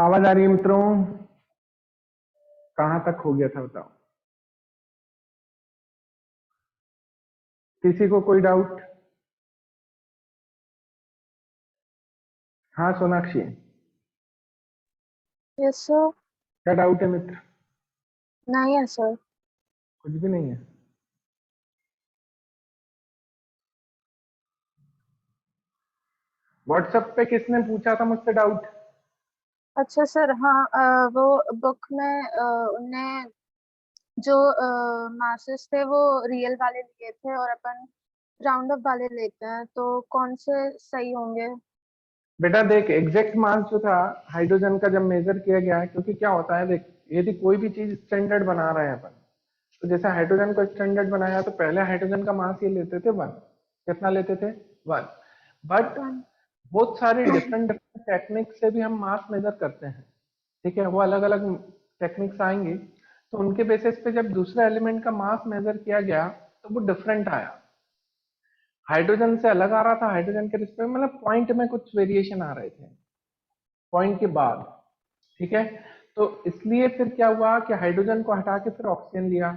आवाज आ रही है मित्रों? कहाँ तक हो गया था बताओ? किसी को कोई डाउट? हाँ सोनाक्षी, यस सर। क्या डाउट है मित्र? नहीं है सर। कुछ भी नहीं है। व्हाट्सएप पे किसने पूछा था मुझसे डाउट? अच्छा सर, हाँ वो बुक में उनने जो मार्क्सेस थे वो रियल वाले लिए थे और अपन राउंड अप वाले लेते हैं, तो कौन से सही होंगे? बेटा देख, एग्जैक्ट मास जो था हाइड्रोजन का जब मेजर किया गया है, क्योंकि क्या होता है देख, यदि कोई भी चीज स्टैंडर्ड बना रहे हैं अपन, तो जैसे हाइड्रोजन को स्टैंडर्ड बनाया तो पहले हाइड्रोजन का मास ये लेते थे 1। कितना लेते थे? 1। But one. बहुत सारी डिफरेंट डिफरेंट टेक्निक से भी हम मास मेजर करते हैं। ठीक है, वो अलग अलग टेक्निक्स आएंगी, तो उनके बेसिस पे जब दूसरे एलिमेंट का मास मेजर किया गया तो वो डिफरेंट आया। हाइड्रोजन से अलग आ रहा था, हाइड्रोजन के रिस्पेक्ट में मतलब पॉइंट में कुछ वेरिएशन आ रहे थे पॉइंट के बाद। ठीक है, तो इसलिए फिर क्या हुआ कि हाइड्रोजन को हटा के फिर ऑक्सीजन लिया,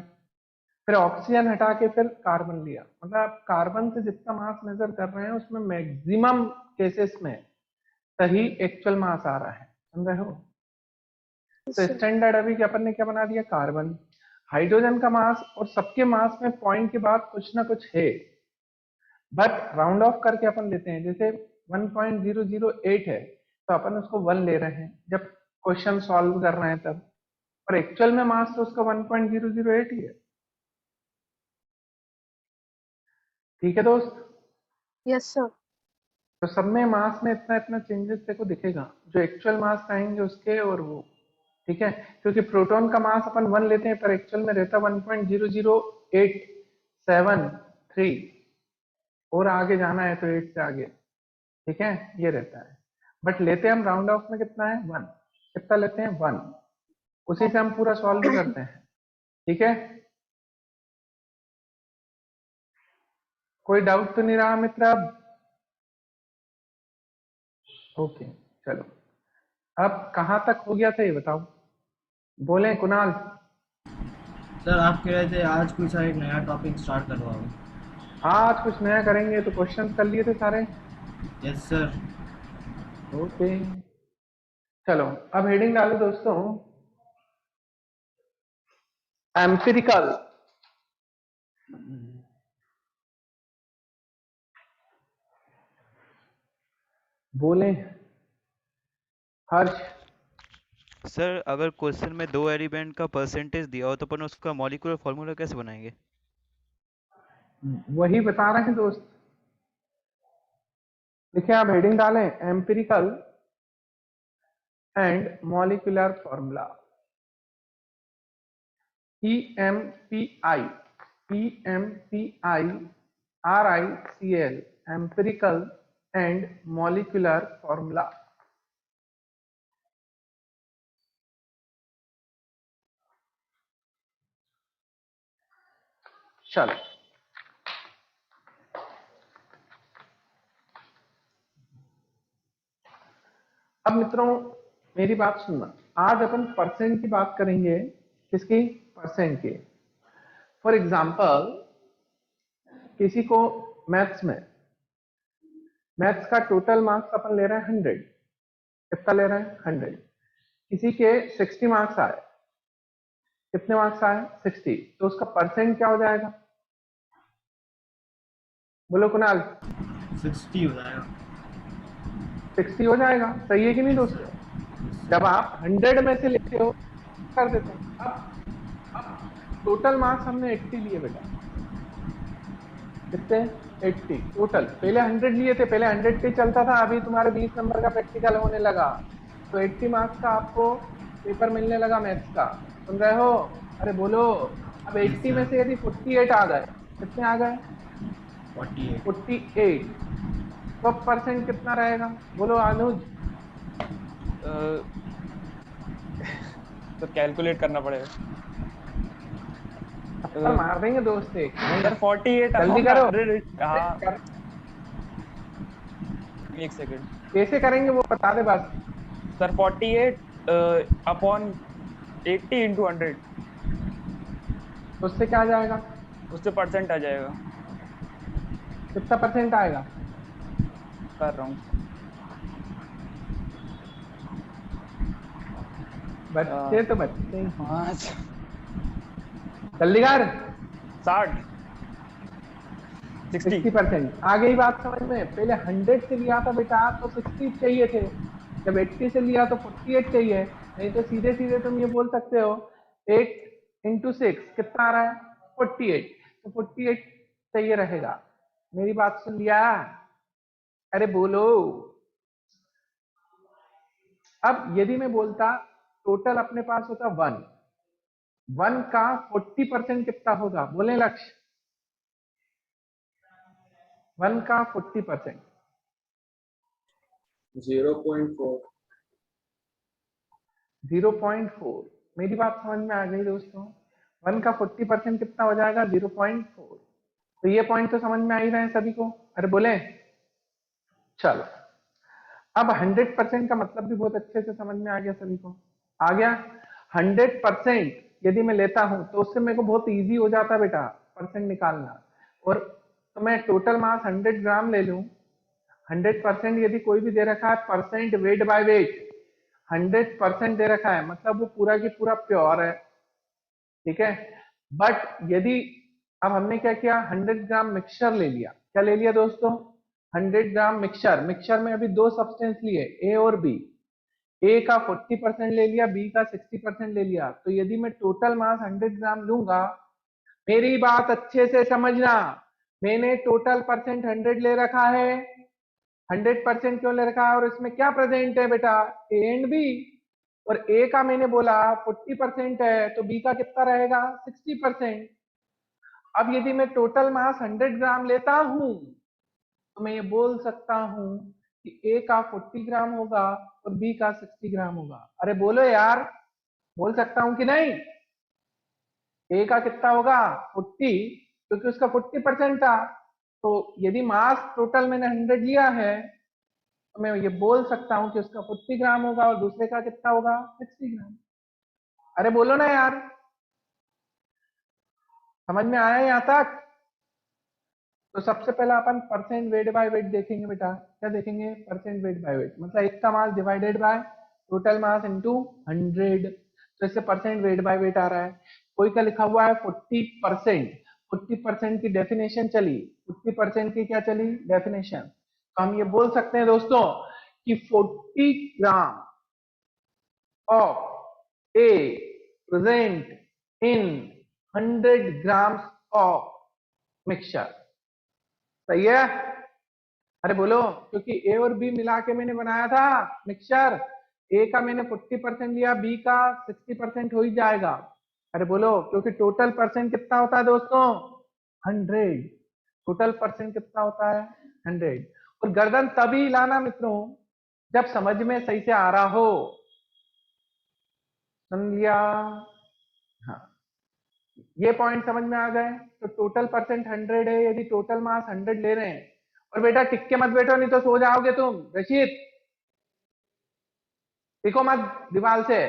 फिर ऑक्सीजन हटा के फिर कार्बन लिया। मतलब आप कार्बन से जितना मास मेजर कर रहे हैं उसमें मैक्सिमम केसेस में सही एक्चुअल मास आ रहा है, समझ रहे हो? तो सर। स्टैंडर्ड अभी अपन ने क्या बना दिया, कार्बन। हाइड्रोजन का मास और सबके मास में पॉइंट के बाद कुछ ना कुछ है, बट राउंड ऑफ करके अपन लेते हैं। जैसे 1.008 है तो अपन उसको 1 ले रहे हैं जब क्वेश्चन सॉल्व कर रहे हैं तब, और एक्चुअल में मास तो उसका 1.008 ही है। ठीक है दोस्त? Yes sir. तो सब में मास में इतना इतना चेंजेस देखो दिखेगा, जो एक्चुअल मास आएंगे उसके और वो। ठीक है, क्योंकि प्रोटॉन का मास अपन 1 लेते हैं पर एक्चुअल में रहता 1.00873, और आगे जाना है तो 8 से आगे। ठीक है, ये रहता है। बट लेते हम राउंड ऑफ में कितना है, 1। कितना लेते हैं, 1। उसी से हम पूरा सॉल्व करते हैं। ठीक है, कोई डाउट तो नहीं रहा मित्र अब? ओके, चलो अब कहाँ तक हो गया था ये बताओ, बोले कुणाल? सर आप कह रहे थे आज कोई सा एक नया टॉपिक स्टार्ट करवाओ। आज कुछ नया करेंगे, तो क्वेश्चंस कर लिए थे सारे। Yes sir. ओके, चलो अब हेडिंग डालो दोस्तों, एम्पिरिकल। बोले हर्ष? सर अगर क्वेश्चन में दो एलिमेंट का परसेंटेज दिया हो तो अपन उसका मॉलिक्यूलर फॉर्मूला कैसे बनाएंगे? वही बता रहे हैं दोस्त। देखिए आप हेडिंग डालें, empirical and molecular formula. EMPI, EMPI, RICL, empirical and molecular formula. चलो अब मित्रों मेरी बात सुनना, आज अपन परसेंट की बात करेंगे। किसकी? परसेंट की। फॉर एग्जाम्पल किसी को मैथ्स का टोटल मार्क्स अपन ले रहे हैं 100। कितना ले रहे हैं? 100। किसी के 60 मार्क्स आए। कितने मार्क्स आए? 60। तो उसका परसेंट क्या हो जाएगा? बोलो कुणाल। 60 हो जाएगा। 60 हो जाएगा, सही है कि नहीं यस दोस्तों? सर। जब आप 100 में से लेते हो कर देते हैं। अब टोटल मार्क्स हमने 80 लिए बेटा। कितने? 80 टोटल। पहले 100 लिए थे, पहले 100 पे चलता था, अभी तुम्हारे 20 नंबर का प्रैक्टिकल होने लगा तो 80 मार्क्स का आपको पेपर मिलने लगा मैथ्स का। सुन रहे हो? अरे बोलो। अब यस 80 में सर। से यदि 48 आ गए, कितने आ गए? 48। 48, तो परसेंट कितना रहेगा? बोलो अनुज। तो कैलकुलेट करना पड़ेगा। थप्पड़ मार देंगे दोस्त एक नहीं। सर 48 जल्दी होगा। करो। अरे अरे हाँ, एक सेकंड। कैसे करेंगे वो बता दे बस। सर 48 अपॉन 80 इंटू 100, तो उससे क्या आ जाएगा, उससे परसेंट आ जाएगा। कितना परसेंट आएगा? कर रहा हूँ। बच्चे तो बच्चे ही हैं। 5 जल्दी कर। 60 60। 60%। आ गई बात समझ में? पहले 100 से लिया था बेटा तो 60 चाहिए थे, जब 80 से लिया तो 48 चाहिए। नहीं तो सीधे सीधे तुम ये बोल सकते हो 8 इंटू 6 कितना आ रहा है, 48। तो 48 चाहिए रहेगा। मेरी बात सुन लिया? अरे बोलो। अब यदि मैं बोलता टोटल अपने पास होता 1 का 40% कितना होगा, बोले लक्ष्य? 1 का 40%। 0.4। 0.4। मेरी बात समझ में आ गई दोस्तों? 1 का 40% कितना हो जाएगा, 0.4। तो ये पॉइंट तो समझ में आ ही रहे हैं सभी को? अरे बोले। चलो, अब 100% का मतलब भी बहुत अच्छे से समझ में आ गया सभी को? आ गया। 100% यदि मैं लेता हूं तो उससे मेरे को बहुत इजी हो जाता बेटा परसेंट निकालना। और तो मैं टोटल मास 100 ग्राम ले लूं। 100% यदि कोई भी दे रखा है परसेंट वेट बाय वेट, 100% दे रखा है मतलब वो पूरा की पूरा प्योर है, ठीक है। बट यदि अब हमने क्या किया, 100 ग्राम मिक्सचर ले लिया। क्या ले लिया दोस्तों? 100 ग्राम मिक्सचर। मिक्सचर में अभी दो सब्सटेंस लिए, ए और बी। ए का 40% ले लिया, बी का 60% ले लिया। तो यदि मैं टोटल मास 100 ग्राम लूंगा, मेरी बात अच्छे से समझना, मैंने टोटल परसेंट 100 ले रखा है। 100% क्यों ले रखा है, और इसमें क्या प्रेजेंट है बेटा, ए एंड बी। और ए का मैंने बोला 40% है, तो बी का कितना रहेगा, 60%। अब यदि मैं टोटल मास 100 ग्राम लेता हूं तो मैं ये बोल सकता हूं कि ए का 40 ग्राम होगा और बी का 60 ग्राम होगा। अरे बोलो यार, बोल सकता हूं कि नहीं? ए का कितना होगा, 40, क्योंकि उसका 40% था। तो यदि मास टोटल मैंने 100 लिया है तो मैं ये बोल सकता हूं कि उसका 40 ग्राम होगा और दूसरे का कितना होगा, 60 ग्राम। अरे बोलो ना यार, समझ में आया यहां तक? तो सबसे पहला अपन परसेंट वेट बाय वेट देखेंगे बेटा। क्या देखेंगे, परसेंट वेट बाय वेट, मतलब एक का mass divided by total mass into 100। तो इससे परसेंट वेट बाय वेट आ रहा है। कोई का लिखा हुआ है 40%। 40% की डेफिनेशन चली, 40% की क्या चली, डेफिनेशन। तो हम ये बोल सकते हैं दोस्तों कि 40 gram of A present in 100 grams of mixture. सही है? अरे बोलो, क्योंकि ए और बी मिला के मैंने बनाया था मिक्सचर। ए का मैंने 40% लिया, बी का 60% हो ही जाएगा। अरे बोलो, क्योंकि टोटल परसेंट कितना होता है दोस्तों, 100। टोटल परसेंट कितना होता है, 100। और गर्दन तभी हिलाना मित्रों जब समझ में सही से आ रहा हो। समझ लिया? हाँ, ये पॉइंट समझ में आ गए। तो टोटल परसेंट 100 है, यदि टोटल मास 100 ले रहे हैं। और बेटा टिक के मत बैठो, नहीं तो सो जाओगे तुम। रशीद, टिको मत दीवार से,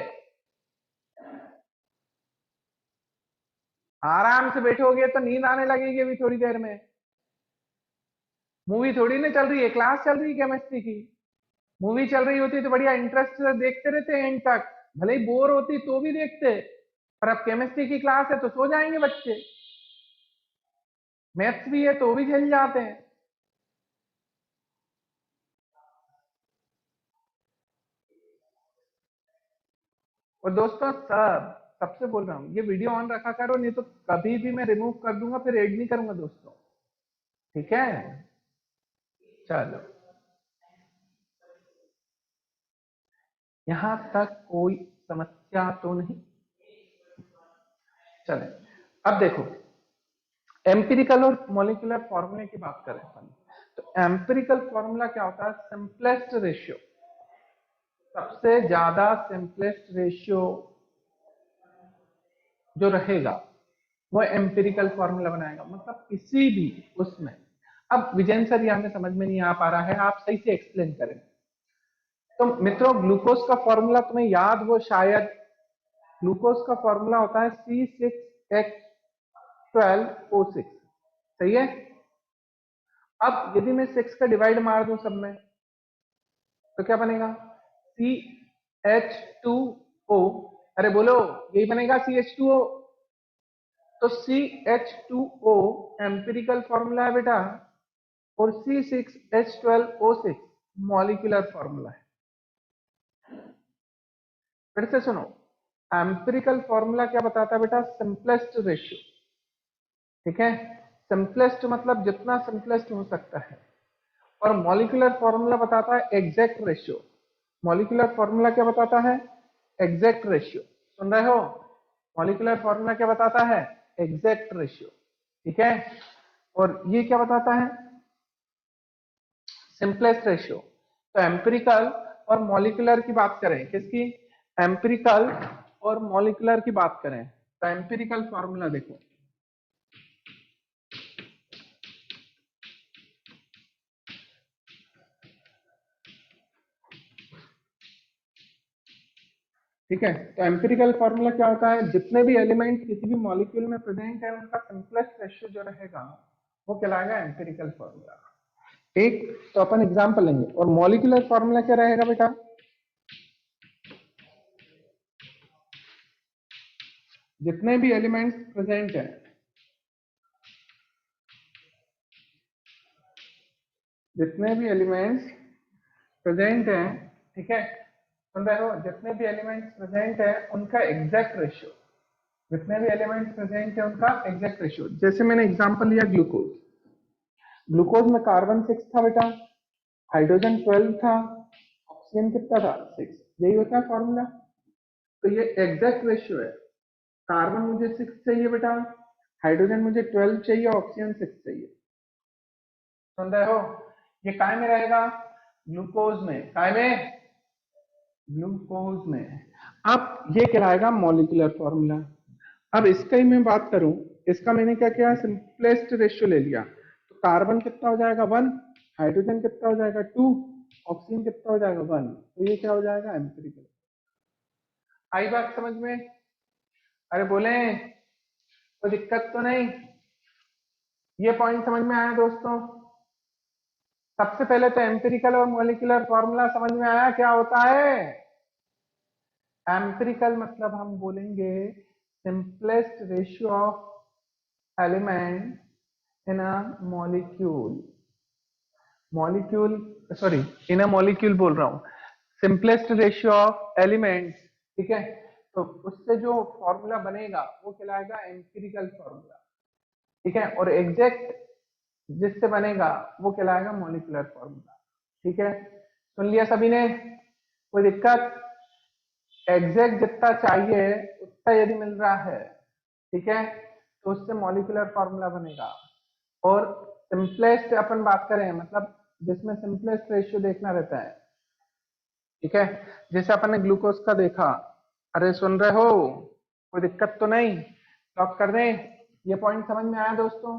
आराम से बैठोगे तो नींद आने लगेगी अभी थोड़ी देर में। मूवी थोड़ी ना चल रही है, क्लास चल रही है केमिस्ट्री की। मूवी चल रही होती तो बढ़िया इंटरेस्ट से देखते रहते एंड तक, भले ही बोर होती तो भी देखते। पर अब केमिस्ट्री की क्लास है तो सो जाएंगे बच्चे। मैथ्स भी है तो भी झेल जाते हैं। और दोस्तों सबसे बोल रहा हूँ, ये वीडियो ऑन रखा करो, नहीं तो कभी भी मैं रिमूव कर दूंगा, फिर ऐड नहीं करूंगा दोस्तों, ठीक है? चलो, यहां तक कोई समस्या तो नहीं? चले, अब देखो, एम्पिरिकल और मॉलिक्यूलर फॉर्मूले की बात करें अपन। तो एम्पिरिकल फॉर्मूला क्या होता है, सिंपलेस्ट रेशियो। सबसे ज्यादा सिंपलेस्ट रेशियो जो रहेगा वो एम्पिरिकल फॉर्मूला बनाएगा, मतलब किसी भी उसमें। अब विजयन सर यहाँ में समझ में नहीं आ पा रहा है, आप सही से एक्सप्लेन करें। तो मित्रों ग्लूकोज का फॉर्मूला तुम्हें याद हो शायद, ग्लूकोज का फॉर्मूला होता है C6H12O6, सही है। अब यदि मैं 6 का डिवाइड मार दूं सब में तो क्या बनेगा, CH2O, अरे बोलो यही बनेगा CH2O। तो CH2O एम्पिरिकल फॉर्मूला है बेटा, और C6H12O6 मॉलिक्यूलर फॉर्मूला है। फिर से सुनो, एम्पिरिकल फॉर्मूला क्या बताता है बेटा, सिंपलेस्ट रेशियो, ठीक है, सिंपलेस्ट मतलब जितना सिंपलेस्ट हो सकता है, और मॉलिक्यूलर फॉर्मूला बताता है एग्जैक्ट रेशियो। मॉलिक्यूलर फॉर्मूला क्या बताता है, एग्जैक्ट रेशियो, सुन रहे हो, मॉलिक्यूलर फॉर्मूला क्या बताता है, एग्जैक्ट रेशियो, ठीक है। और ये क्या बताता है, सिंपलेस्ट रेशियो। तो एम्पिरिकल और मॉलिक्यूलर की बात करें, किसकी, एम्पिरिकल और मॉलिक्यूलर की बात करें, तो एम्पिरिकल फॉर्मूला देखो, ठीक है। तो एम्पिरिकल फॉर्मूला क्या होता है, जितने भी एलिमेंट किसी भी मॉलिक्यूल में प्रेजेंट है उनका सिंपलेस्ट रेशियो जो रहेगा वो कहलाएगा एम्पिरिकल फॉर्मूला। एक तो अपन एग्जांपल लेंगे, और मॉलिक्यूलर फॉर्मूला क्या रहेगा बेटा, जितने भी एलिमेंट्स प्रेजेंट है, जितने भी एलिमेंट्स प्रेजेंट है, ठीक है, सुन रहे हो, जितने भी एलिमेंट्स प्रेजेंट है उनका एग्जैक्ट रेशियो, जितने भी एलिमेंट्स प्रेजेंट है उनका एग्जैक्ट रेशियो। जैसे मैंने एग्जांपल लिया ग्लूकोज, ग्लूकोज में कार्बन 6 था बेटा, हाइड्रोजन 12 था, ऑक्सीजन कितना था 6, यही होता है फॉर्मूला। तो ये एग्जैक्ट रेशियो है, कार्बन मुझे 6 चाहिए बेटा, हाइड्रोजन मुझे 12 चाहिए, ऑक्सीजन 6 चाहिए, सुन रहे हो। ये काय में रहेगा, ग्लूकोज में, काय में, ग्लूकोज में। अब ये कहलाएगा मॉलिक्यूलर फॉर्मूला। अब इसका ही मैं बात करूं, इसका मैंने क्या किया, सिंपलेस्ट रेशियो ले लिया, तो कार्बन कितना हो जाएगा 1, हाइड्रोजन कितना हो जाएगा 2, ऑक्सीजन कितना हो जाएगा 1, तो ये क्या हो जाएगा एम्पिरिकल। आई बात समझ में, अरे बोले कोई दिक्कत तो नहीं, ये पॉइंट समझ में आया दोस्तों। सबसे पहले तो एम्पिरिकल और मॉलिक्यूलर फॉर्मूला समझ में आया क्या होता है। एम्पिरिकल मतलब हम बोलेंगे simplest ratio of element in a molecule, molecule sorry in a molecule बोल रहा हूं, सिंपलेस्ट रेशियो ऑफ एलिमेंट्स, ठीक है। तो उससे जो फॉर्मूला बनेगा वो कहलाएगा एम्पिरिकल फॉर्मूला, ठीक है, और एग्जैक्ट जिससे बनेगा वो कहलाएगा मॉलिक्यूलर फॉर्मूला, ठीक है। सुन लिया सभी ने, कोई दिक्कत, एग्जैक्ट जितना चाहिए उतना यदि मिल रहा है, ठीक है, तो उससे मॉलिक्यूलर फॉर्मूला बनेगा। और सिंपलेस्ट अपन बात करें मतलब जिसमें सिंपलेस्ट रेशियो देखना रहता है, ठीक है, जैसे अपन ने ग्लूकोज का देखा, अरे सुन रहे हो, कोई दिक्कत तो नहीं, लॉक कर दें, ये पॉइंट समझ में आया दोस्तों।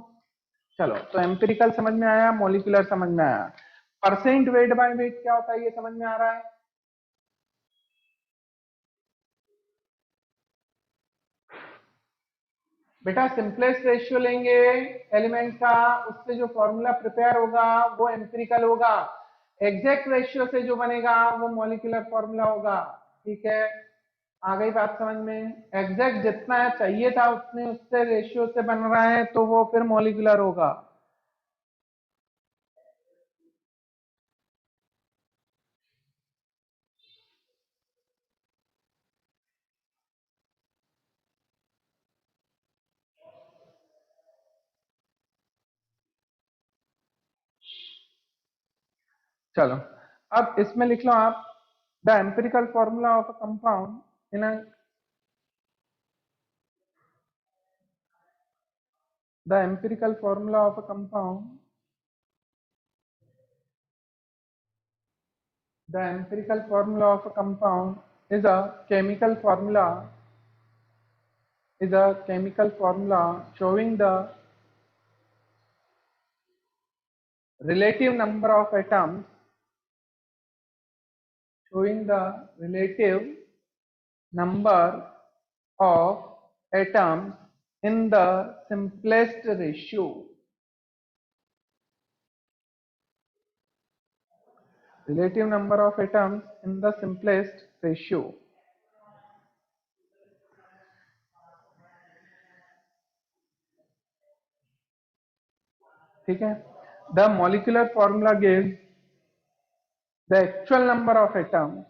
चलो तो एम्पिरिकल समझ में आया, मॉलिक्यूलर समझ में आया, परसेंट वेट बाय वेट क्या होता है ये समझ में आ रहा है। बेटा सिंपलेस्ट रेशियो लेंगे एलिमेंट का, उससे जो फॉर्मूला प्रिपेयर होगा वो एम्पिरिकल होगा, एग्जैक्ट रेशियो से जो बनेगा वो मॉलिक्यूलर फॉर्मूला होगा, ठीक है। आ गई बात समझ में, एग्जैक्ट जितना चाहिए था उतने उससे रेशियो से बन रहा है तो वो फिर मॉलिक्यूलर होगा। चलो अब इसमें लिख लो आप, the empirical formula of a compound in a, the empirical formula of a compound, the empirical formula of a compound is a chemical formula, is a chemical formula showing the relative number of atoms, showing the relative number of atoms in the simplest ratio. Relative number of atoms in the simplest ratio. ठीक है. The molecular formula gives the actual number of atoms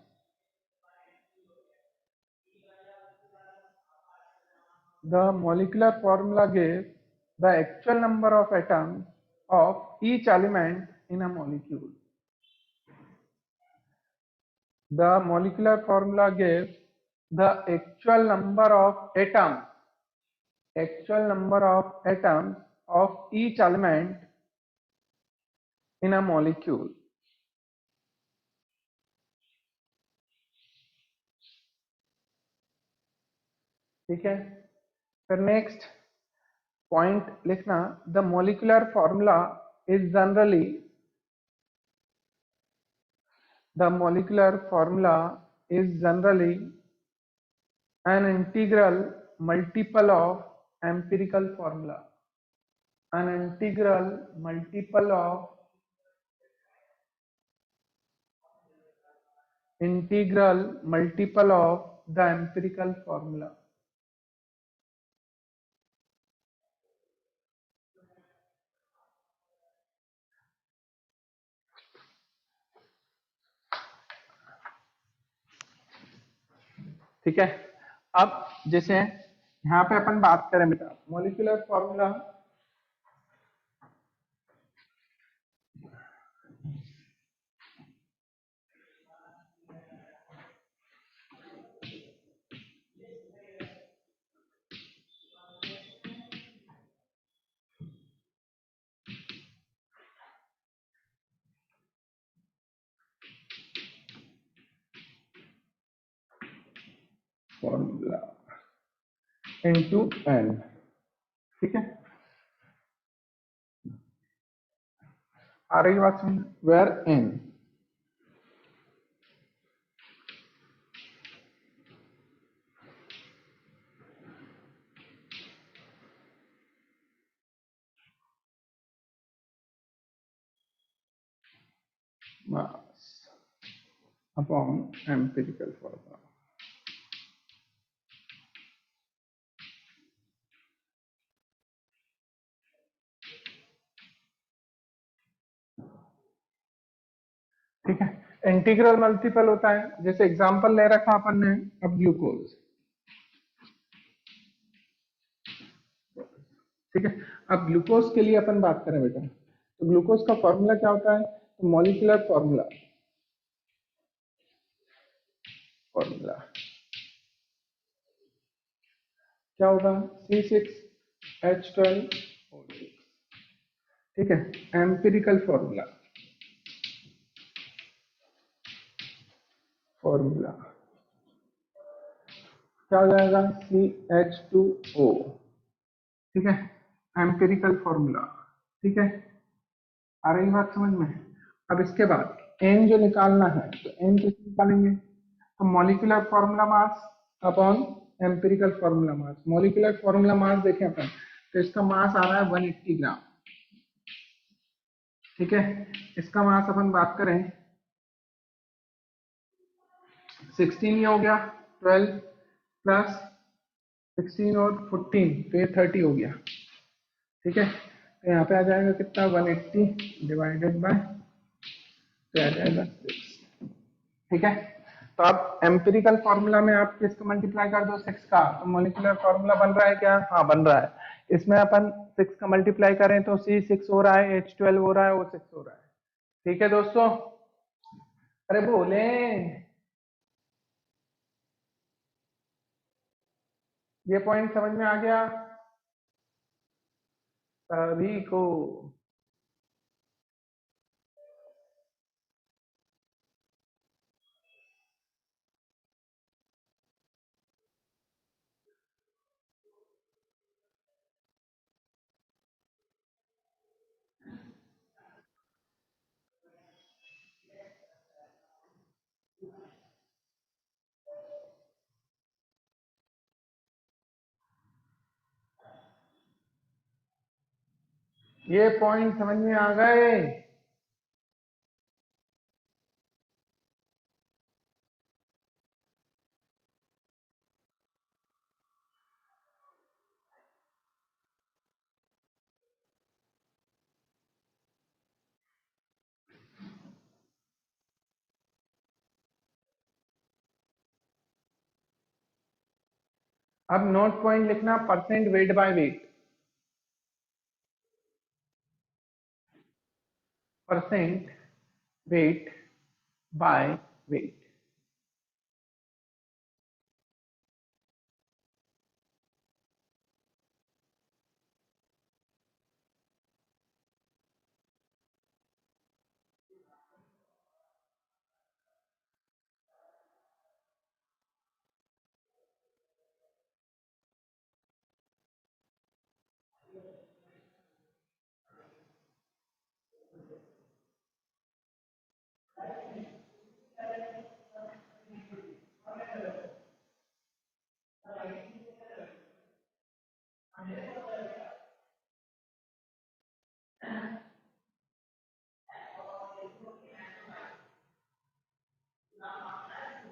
the actual number of atoms of each element in a molecule. The molecular formula gives the actual number of atoms of each element in a molecule. ठीक है. फिर next point लिखना, the molecular formula is generally an integral multiple of empirical formula. An integral multiple of the empirical formula. ठीक है. अब जैसे यहाँ पे अपन बात करें बेटा, मोलिकुलर फॉर्मूला into n. ठीक है. आ रही बात समझ, where n mass upon empirical formula. ठीक है. इंटीग्रल मल्टीपल होता है, जैसे एग्जांपल ले रखा अपन ने अब ग्लूकोज. ठीक है. अब ग्लूकोज के लिए अपन बात करें बेटा, तो ग्लूकोज का फॉर्मूला क्या होता है, तो मॉलिक्यूलर फॉर्मूला क्या होगा, C6H12O6. ठीक है. एम्पिरिकल फॉर्मूला क्या हो जाएगा, CH2O. ठीक है. Empirical formula. ठीक है. आ रही बात समझ में. अब इसके बाद n जो निकालना है, तो n कैसे निकालेंगे, तो molecular formula mass upon empirical formula मास. मॉलिक्यूलर फॉर्मूला मास देखें अपन, तो इसका मास आ रहा है 180 ग्राम. ठीक है. इसका मास अपन बात करें 16, ये हो गया 12 प्लस 16 और 14, तो ये 30 हो गया. ठीक है. तो यहाँ पे आ जाएगा कितना, 180 डिवाइडेड बाय, तो आ जाएगा 6. ठीक है. तो अब एम्पिरिकल फॉर्मूला में आप किसको मल्टीप्लाई कर दो, 6 का, तो मॉलिक्यूलर फॉर्मूला बन रहा है क्या, हाँ बन रहा है. इसमें अपन 6 का मल्टीप्लाई करें तो C6 हो रहा है, H12 हो रहा है, O6 हो रहा है. ठीक है दोस्तों. अरे बोले, ये पॉइंट समझ में आ गया सभी को. ये पॉइंट समझ में आ गए? अब नोट पॉइंट लिखना, percent weight by weight, percent weight by weight.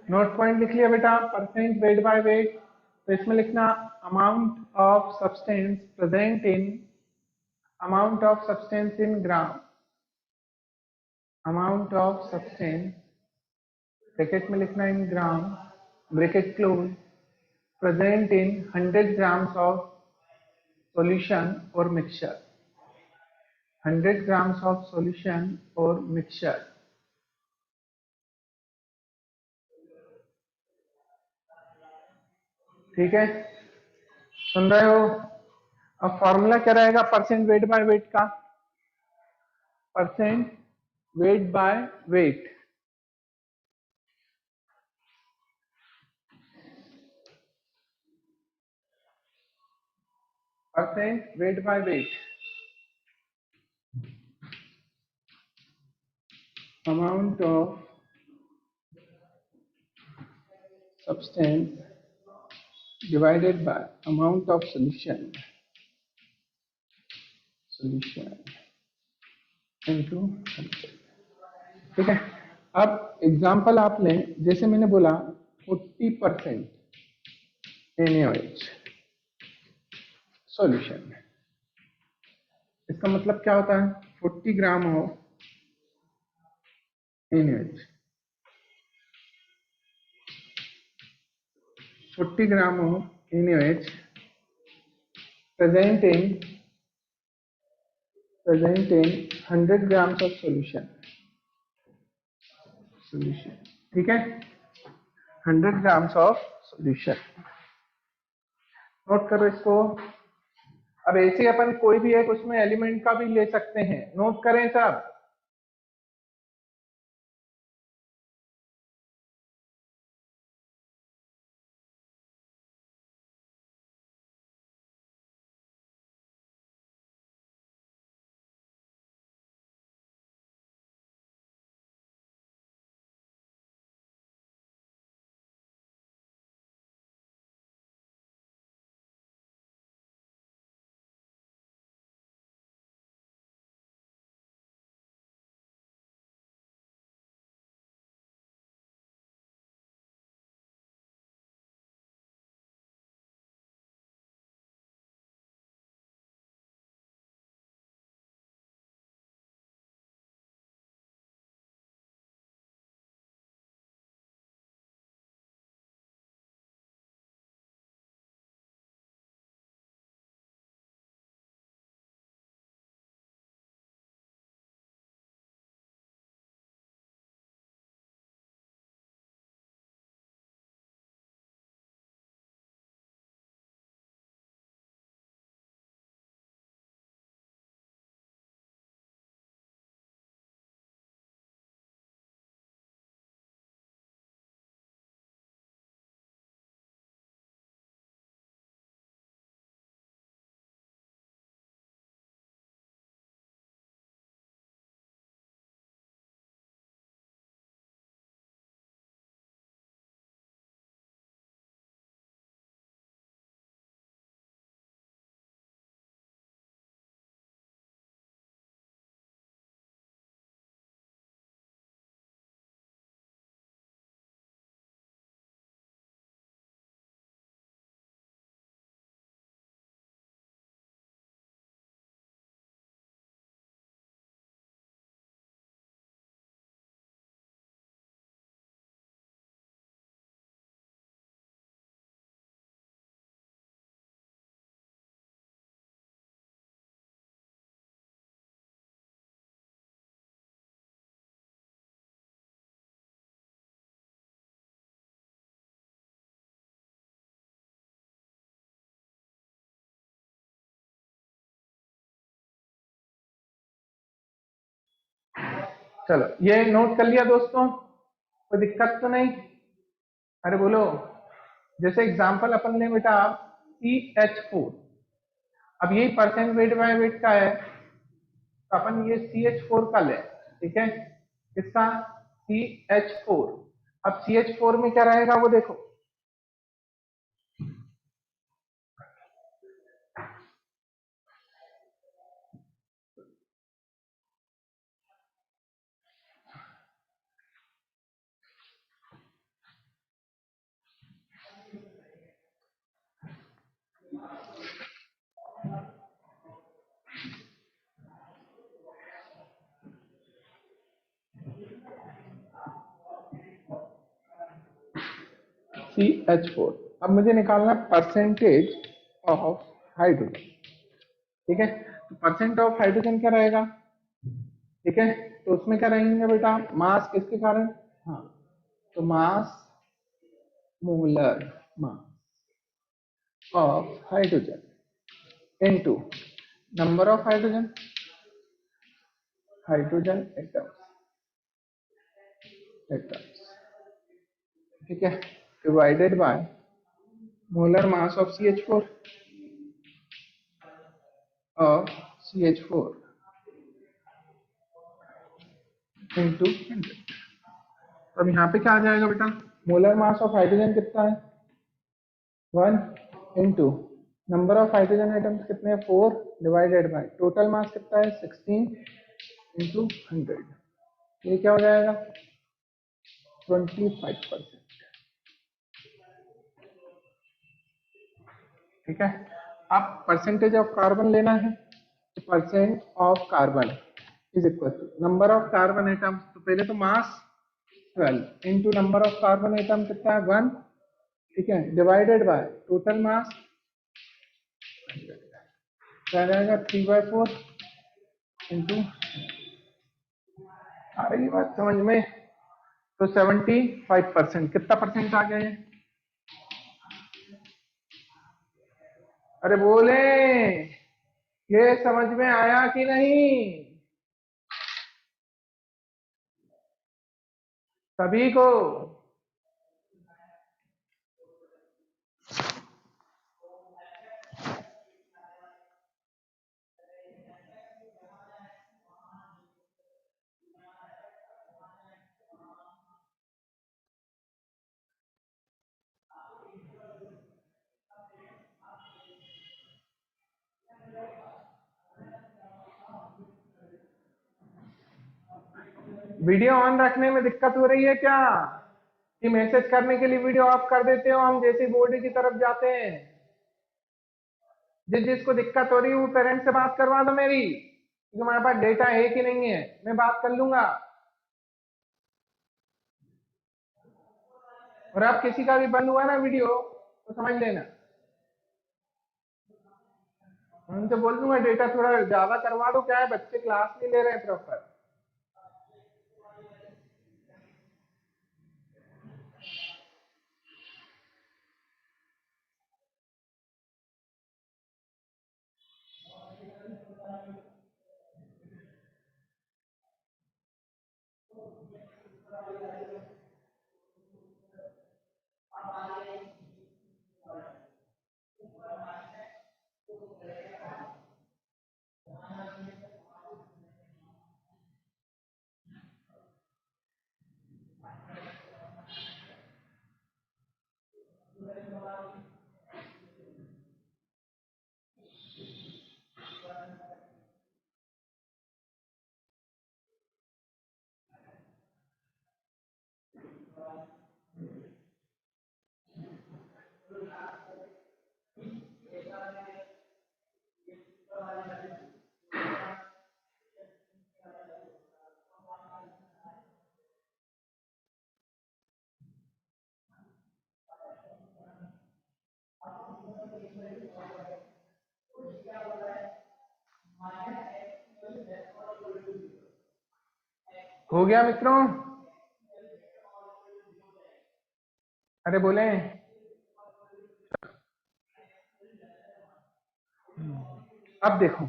Note point लिख लिया बेटा, परसेंट वेट बाय वेट। तो इसमें लिखना amount of substance present in, amount of substance in gram, amount of substance, bracket में लिखना in gram, bracket close, present in 100 grams of solution or mixture, 100 grams of solution or mixture। ठीक है, सुन रहे हो? अब फॉर्मूला क्या रहेगा percent weight by weight का? Percent weight by weight, percent weight by weight, amount of substance divided by amount of solution, solution into 100। ठीक है, अब एग्जांपल आप लें, जैसे मैंने बोला 40% NaOH सॉल्यूशन, इसका मतलब क्या होता है? 40 gram of NaOH, 40 gram of NaOH present in 100 grams of solution, ठीक है, 100 grams of solution। नोट करो इसको। अब ऐसे अपन कोई भी एक उसमें एलिमेंट का भी ले सकते हैं, नोट करें सब। चलो ये नोट कर लिया दोस्तों, कोई दिक्कत तो नहीं? अरे बोलो। जैसे एग्जांपल अपन ले बेटा CH4, अब यही परसेंट वेट बाय वेट का है, तो अपन ये CH4 का ले, ठीक है, किसका? CH4। अब CH4 में क्या रहेगा वो देखो, CH4। अब मुझे निकालना परसेंटेज ऑफ हाइड्रोजन, ठीक है, तो परसेंट ऑफ हाइड्रोजन क्या रहेगा, ठीक है, तो उसमें क्या रहेंगे बेटा, मास किसके कारण, हाँ, तो mass, molar mass of hydrogen into number of hydrogen atoms, ठीक है, divided by molar mass of CH4 into 100। अब यहाँ पे क्या आ जाएगा बेटा, मोलर मास ऑफ हाइड्रोजन कितना है 1 into number of hydrogen atoms कितने हैं 4 डिवाइडेड बाय टोटल मास कितना है 16 इंटू 100, ये क्या हो जाएगा 25%, ठीक है। अब परसेंटेज ऑफ कार्बन लेना है, तो percent of carbon is equal to number of carbon atoms, तो पहले तो mass 12 into number of carbon atom कितना है 1, ठीक है, डिवाइडेड बाय टोटल मास, क्या जाएगा 3/4 इंटू, आ रही बात समझ में, तो 75%, कितना परसेंट आ गया ये, अरे बोले, ये समझ में आया कि नहीं सभी को? वीडियो ऑन रखने में दिक्कत हो रही है क्या, कि मैसेज करने के लिए वीडियो ऑफ कर देते हो, हम जैसे बोर्ड की तरफ जाते हैं? जिस जिसको दिक्कत हो रही है वो पेरेंट्स से बात करवा दो मेरी, क्योंकि हमारे पास डेटा है कि नहीं है, मैं बात कर लूंगा। और अब किसी का भी बंद हुआ ना वीडियो तो समझ लेना, मैं उनसे बोल दूंगा डेटा थोड़ा ज्यादा करवा दो, क्या है बच्चे क्लास नहीं ले रहे हैं प्रॉपर। हो गया मित्रों? अरे बोले, अब देखो,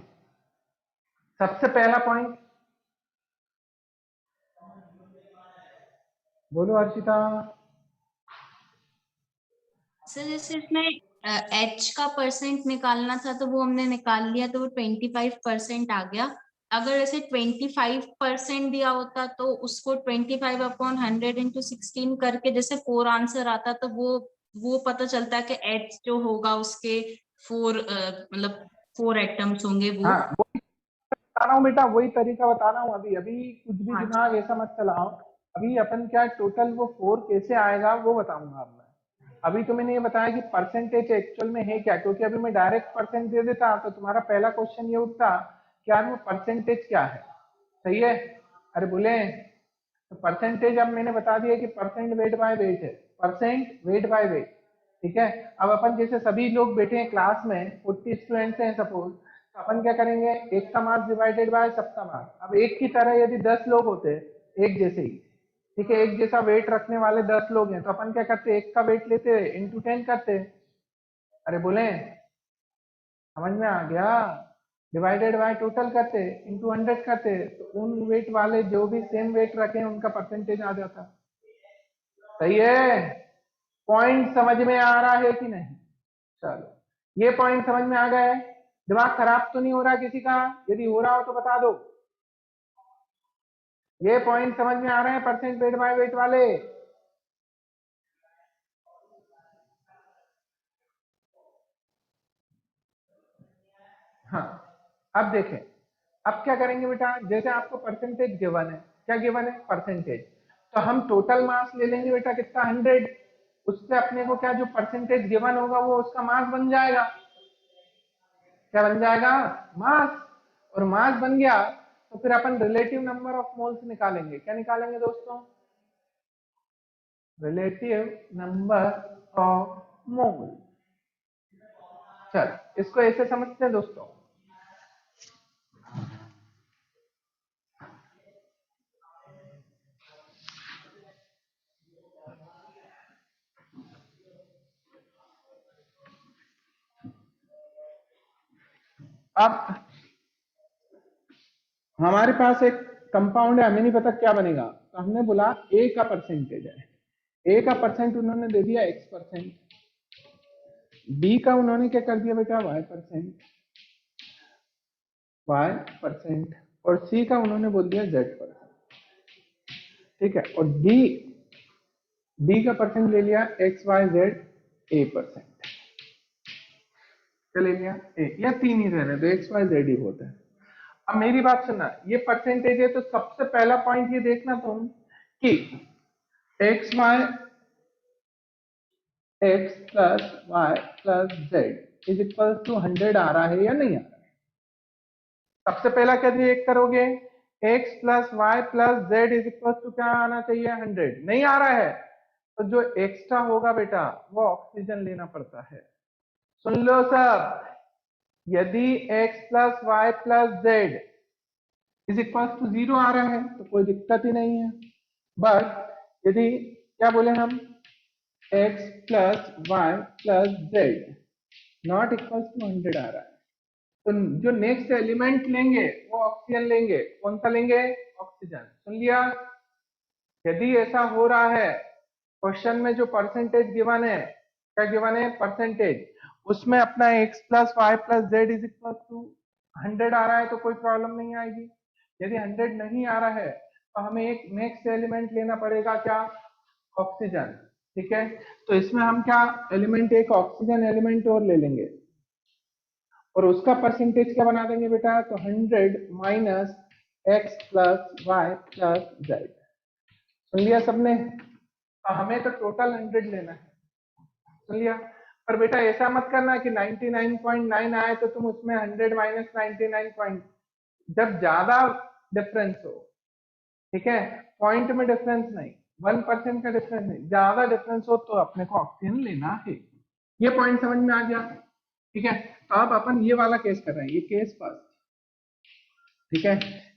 सबसे पहला पॉइंट, बोलो अर्शिता। सर जैसे इसमें एच का परसेंट निकालना था तो वो हमने निकाल लिया, तो वो 25% आ गया। अगर ऐसे 25% दिया होता तो उसको 25/100 × 16 करके जैसे 4 आंसर आता, तो वो पता चलता है कि एच जो होगा उसके 4 मतलब 4 एटम्स होंगे वो। हाँ वो बता रहा हूँ बेटा, वही तरीका बता रहा हूँ। अभी अभी कुछ भी हाँ दिमाग ऐसा मत चलाओ। अभी अपन क्या टोटल वो 4 कैसे आएगा वो बताऊंगा अब मैं। अभी तो मैंने ये बताया कि परसेंटेज एक्चुअल में है क्या, क्योंकि अभी मैं डायरेक्ट परसेंट दे देता तो तुम्हारा पहला क्वेश्चन ये उठता कि यार वो परसेंटेज क्या है। सही है? अरे बोले तो परसेंटेज अब मैंने बता दिया कि परसेंट वेट बाय वेट है, परसेंट वेट बाय वेट। ठीक है? अब अपन जैसे सभी लोग बैठे हैं क्लास में, 40 स्टूडेंट्स हैं सपोज, तो अपन क्या करेंगे, एक का मार्क्स डिवाइडेड बाय सबका मार्क्स। अब एक की तरह यदि 10 लोग होते एक जैसे ही, ठीक है, एक जैसा वेट रखने वाले 10 लोग हैं, तो अपन क्या करते, एक का वेट लेते इंटू 10 करते। अरे बोले समझ में आ गया? डिवाइडेड बाय टोटल करते इंटू 100 करते, तो उन वेट वाले जो भी सेम वेट रखे हैं उनका परसेंटेज आ जाता। सही है? पॉइंट समझ में आ रहा है कि नहीं? चलो ये पॉइंट समझ में आ गए। दिमाग खराब तो नहीं हो रहा किसी का? यदि हो रहा हो तो बता दो। ये पॉइंट समझ में आ रहे हैं परसेंट वेट बाय वेट वाले? हाँ अब देखें, अब क्या करेंगे बेटा, जैसे आपको परसेंटेज गिवन है, क्या गिवन है, परसेंटेज, तो हम टोटल मास ले लेंगे बेटा कितना, 100। उससे अपने को क्या जो परसेंटेज गिवन होगा वो उसका मास बन जाएगा। क्या बन जाएगा? मास। और मास बन गया तो फिर अपन रिलेटिव नंबर ऑफ मोल्स निकालेंगे। क्या निकालेंगे दोस्तों? रिलेटिव नंबर ऑफ मोल। चल इसको ऐसे समझते हैं दोस्तों। अब हमारे पास एक कंपाउंड है, हमें नहीं पता क्या बनेगा, तो हमने बोला ए का परसेंटेज है, ए का परसेंट उन्होंने दे दिया x%, बी का उन्होंने क्या कर दिया बेटा y%, और सी का उन्होंने बोल दिया z%। ठीक है? और डी का परसेंट ले लिया XYZ A%। क्या ले लिया? ए, या तीन ही रहने तो XYZ ही होता है। अब मेरी बात सुनना, ये परसेंटेज है तो सबसे पहला पॉइंट ये देखना तुम कि x plus y plus z is equal to 100 आ रहा है या नहीं आ रहा है? सबसे पहला क्या चेक करोगे, x plus y plus z is equal to क्या आना चाहिए, 100। नहीं आ रहा है तो जो एक्स्ट्रा होगा बेटा वो ऑक्सीजन लेना पड़ता है। सुन लो सब, यदि x plus y plus z is equal to 0 आ रहा है तो कोई दिक्कत ही नहीं है। बट यदि क्या बोले हम, x plus y plus z not equal to 100 आ रहा है, तो जो नेक्स्ट एलिमेंट लेंगे वो ऑक्सीजन लेंगे। कौन सा लेंगे? ऑक्सीजन। सुन लिया? यदि ऐसा हो रहा है, क्वेश्चन में जो परसेंटेज गिवन है, क्या गिवन है, परसेंटेज, उसमें अपना x plus Y plus z is equal to 100 आ रहा है तो कोई प्रॉब्लम नहीं आएगी। यदि 100 नहीं आ रहा है तो हमें एक नेक्स्ट एलिमेंट लेना पड़ेगा, क्या, ऑक्सीजन। ठीक है? तो इसमें हम क्या एलिमेंट, एक ऑक्सीजन एलिमेंट और ले लेंगे और उसका परसेंटेज क्या बना देंगे बेटा, तो 100 minus X plus Y plus Z. सुन लिया सबने? तो हमें तो टोटल 100 लेना है। सुन लिया? पर बेटा ऐसा मत करना कि 99.9 आए तो तुम उसमें 100 माइनस 99 जब ज्यादा डिफरेंस हो, ठीक है, पॉइंट में डिफरेंस नहीं, 1% का डिफरेंस नहीं, ज्यादा डिफरेंस हो तो अपने को ऑक्सीजन लेना है। ये पॉइंट समझ में आ गया? ठीक है? तो अब अपन ये वाला केस कर रहे हैं, ये केस फर्स्ट, ठीक है,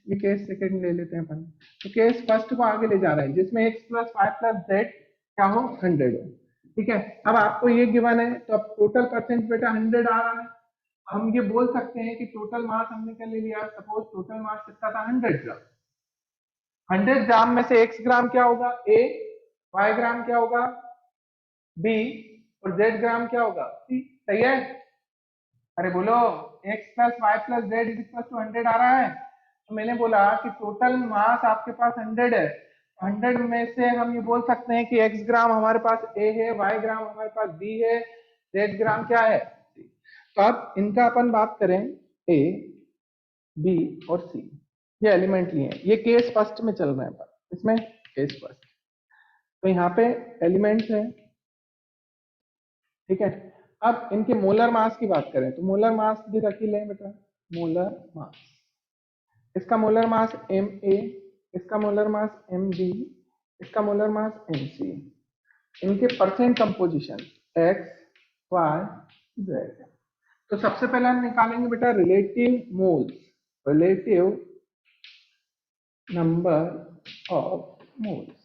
ये केस सेकंड ले लेते हैं अपन। तो केस फर्स्ट को आगे ले जा रहे हैं जिसमें x plus Y plus z क्या हो, 100 हो। ठीक है? अब आपको ये गिवन है तो अब टोटल परसेंट बेटा 100 आ रहा है। हम ये बोल सकते हैं कि टोटल मास हमने क्या ले लिया, सपोज टोटल मास कितना था, 100 ग्राम। 100 ग्राम में से x ग्राम क्या होगा, a, y ग्राम क्या होगा b, और z ग्राम क्या होगा c। सही है? अरे बोलो, x plus Y plus z is equal to 100 आ रहा है। तो मैंने बोला कि टोटल मास आपके पास 100 है, 100 में से हम ये बोल सकते हैं कि x ग्राम हमारे पास a है, y ग्राम हमारे पास b है, z ग्राम क्या है c। तो अब इनका अपन बात करें a, b और c, ये एलिमेंट लिए हैं, ये केस फर्स्ट में चल रहे हैं, पर इसमें केस फर्स्ट। तो यहाँ पे एलिमेंट्स है, ठीक है। अब इनके मोलर मास की बात करें तो मोलर मास भी रख ही लें बेटा, मोलर मास। इसका मोलर मास Ma, इसका मोलर मास Mb, इसका मोलर मास Mc। इनके percent composition x, y, z। तो सबसे पहले हम निकालेंगे बेटा relative moles, relative number of moles.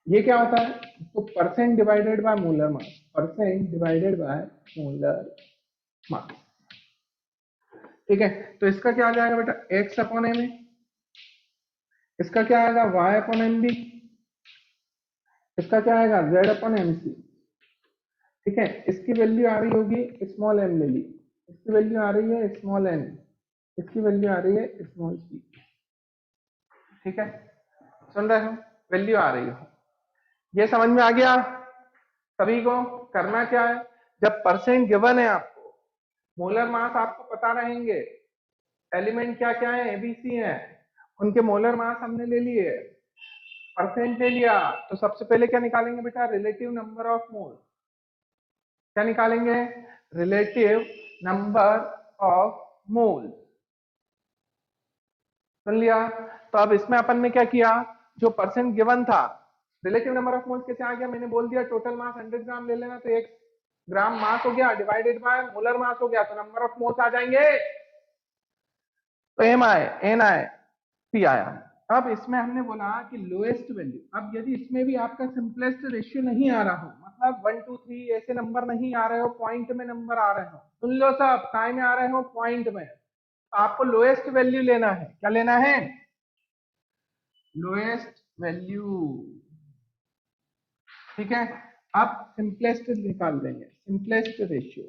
ये क्या होता है? तो percent divided by molar mass, percent divided by molar मास, ठीक है। तो इसका क्या आ जाएगा बेटा x अपॉन एम ए, इसका क्या आएगा y अपॉन एम बी, इसका क्या आएगा z अपॉन एम सी, ठीक है। इसकी वैल्यू आ रही होगी स्मॉल m ले ली, इसकी वैल्यू आ रही है स्मॉल n, इसकी वैल्यू आ रही है स्मॉल c, ठीक है। सुन रहे हो? वैल्यू आ रही हो, ये समझ में आ गया सभी को? करना क्या है, जब परसेंट गिवन है आपको, मोलर मास आपको पता रहेंगे, एलिमेंट क्या क्या है एबीसी है, उनके मोलर मास हमने ले लिए, परसेंट ले लिया, तो सबसे पहले क्या निकालेंगे बेटा रिलेटिव नंबर ऑफ मोल। क्या निकालेंगे? Relative number of mole. सुन लिया? तो अब इसमें अपन ने क्या किया, जो परसेंट गिवन था, रिलेटिव नंबर ऑफ मोल्स कैसे आ गया, मैंने बोल दिया टोटल मास 100 ग्राम ले लेना, तो 1 ग्राम मास हो गया डिवाइडेड बाय मोलर मास हो गया, तो नंबर ऑफ मोल्स आ जाएंगे। तो एम आए, एन आए, पी आया। अब इसमें हमने बोला कि लोएस्ट वैल्यू, अब यदि इसमें भी आपका सिंपलेस्ट रेशियो नहीं आ रहा हो, मतलब 1 2 3 ऐसे नंबर नहीं आ रहे हो, पॉइंट में नंबर आ रहे हो, सुन लो सब, काय में आ रहे हो पॉइंट में, आपको लोएस्ट वैल्यू लेना है। क्या लेना है? लोएस्ट वैल्यू, ठीक है। अब सिंपलेस्ट निकाल देंगे, सिंपलेस्ट रेशियो,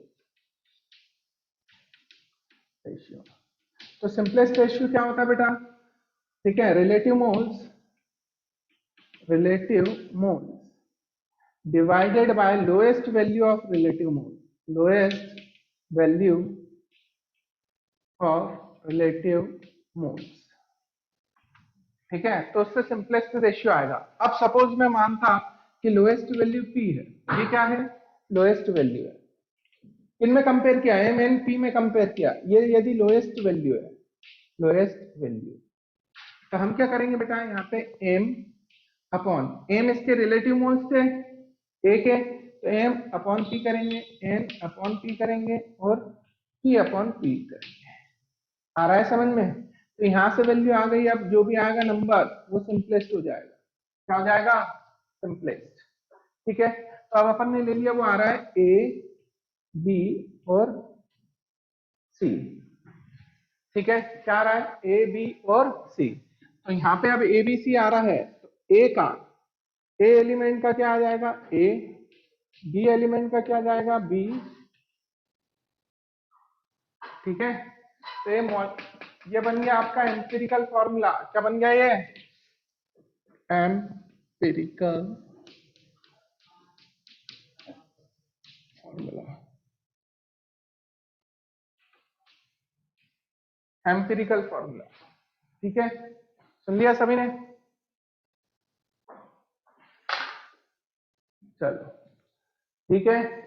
रेशियो। तो सिंपलेस्ट रेशियो क्या होता है बेटा, ठीक है, relative moles, relative moles divided by lowest value of relative mole, lowest value of relative moles, ठीक है। तो उससे सिंपलेस्ट रेशियो आएगा। अब सपोज मैं मानता कि लोएस्ट वैल्यू p है, ये क्या है लोएस्ट वैल्यू है, इनमें कंपेयर किया है एम पी में कंपेयर किया, ये यदि लोएस्ट वैल्यू है, लोएस्ट वैल्यू, तो हम क्या करेंगे बेटा यहाँ पे m अपॉन m, इसके रिलेटिव मोल्स थे एक है, तो m अपॉन p करेंगे, n अपॉन p करेंगे और p अपॉन p करेंगे। आ रहा है समझ में? तो यहां से वैल्यू आ गई, अब जो भी आएगा नंबर वो सिंपलेस्ट हो जाएगा। क्या हो जाएगा? सिंपलेस्ट, ठीक है। तो अब अपन ने ले लिया, वो आ रहा है a b और c, ठीक है। क्या आ रहा है? a b और c। तो यहाँ पे अब a b c आ रहा है, तो a का, a एलिमेंट का क्या आ जाएगा a, b एलिमेंट का क्या जाएगा b, ठीक है। तो ये बन गया आपका एम्पिरिकल फॉर्मूला। क्या बन गया ये? एम्पिरिकल फॉर्मूला, एम्पिरिकल फॉर्मूला, ठीक है। सुन लिया सभी ने? चलो ठीक है।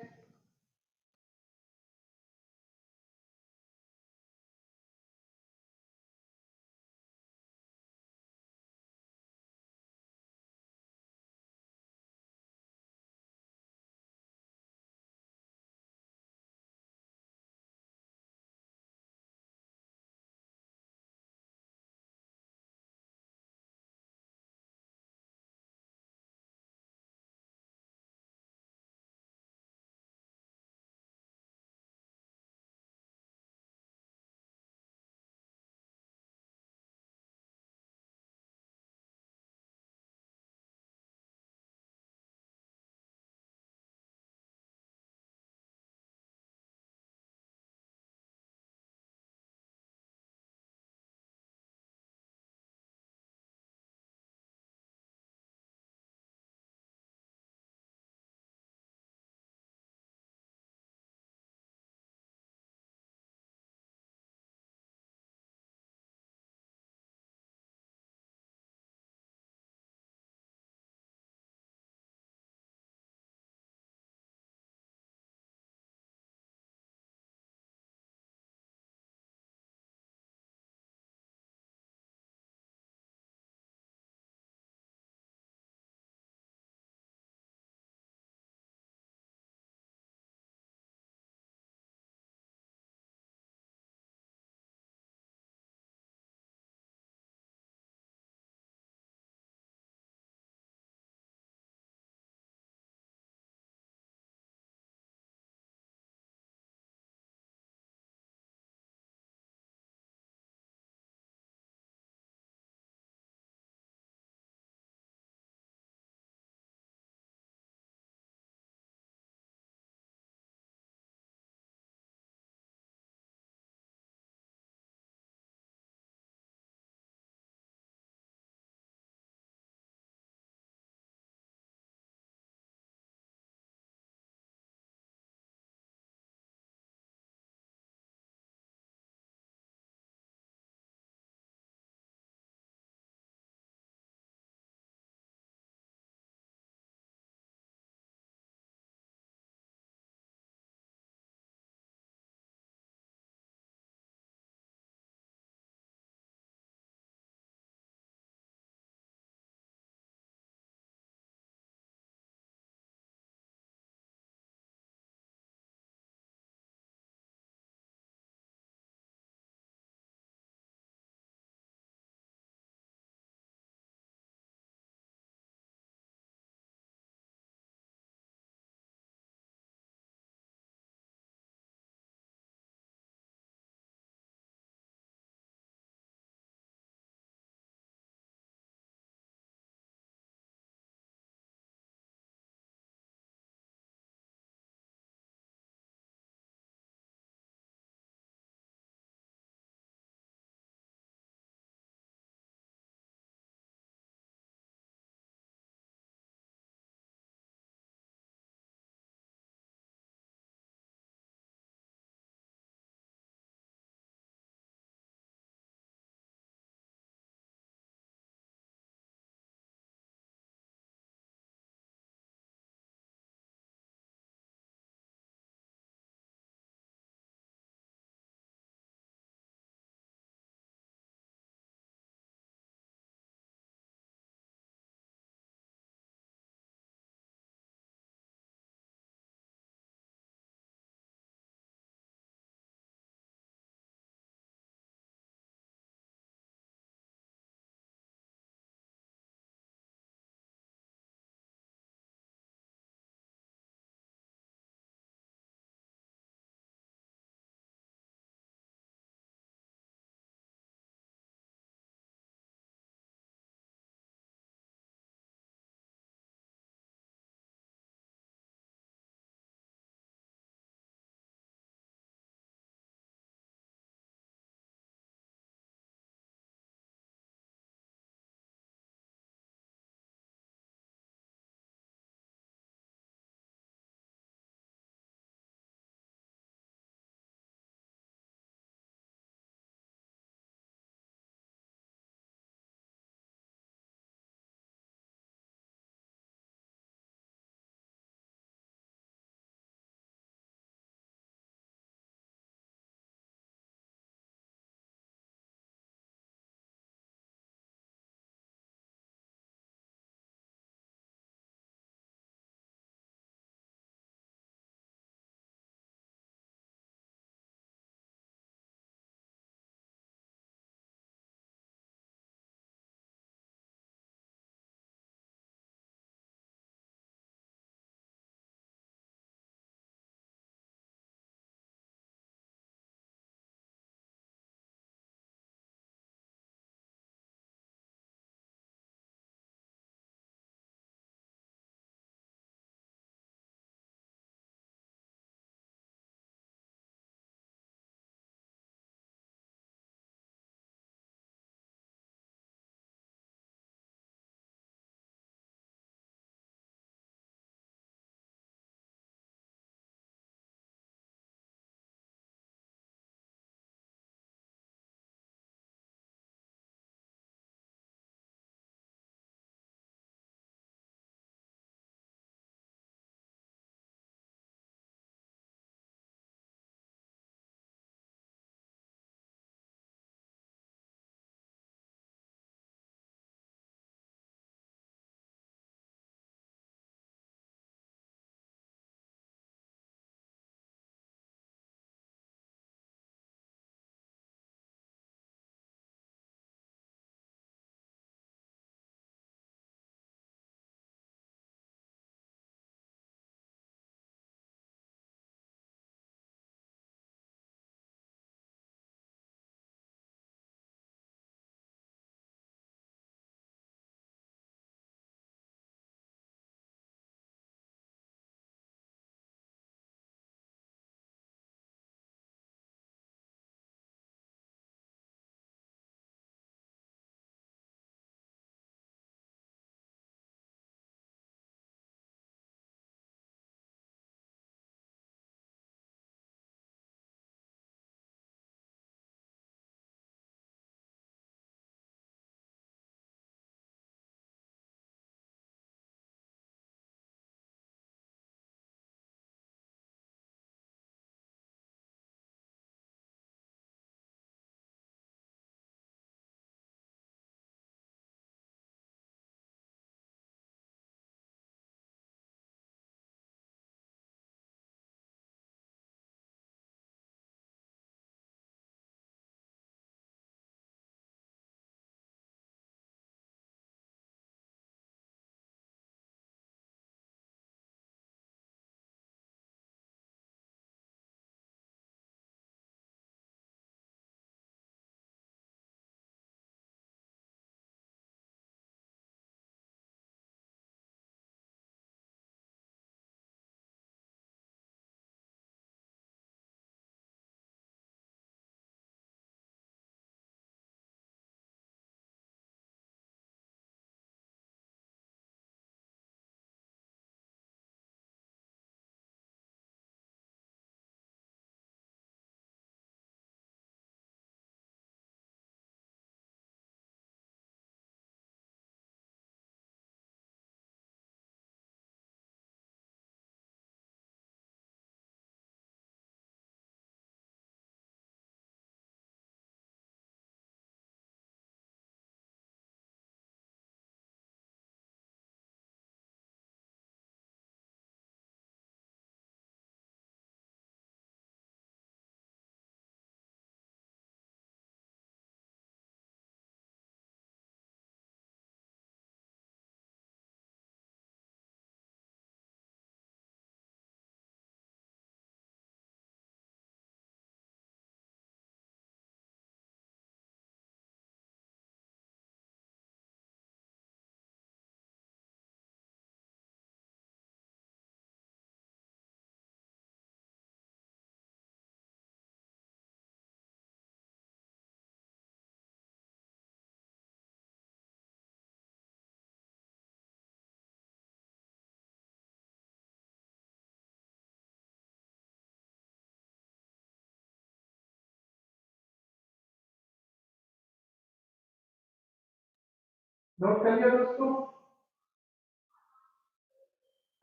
नोट कर लिया दोस्तों?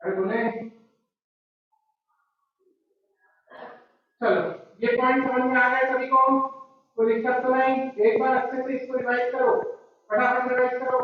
अरे बोले चलो, ये पॉइंट समझ में आ गया सभी को? कोई दिक्कत तो नहीं? एक बार अच्छे से इसको रिवाइज करो, फटाफट रिवाइज करो।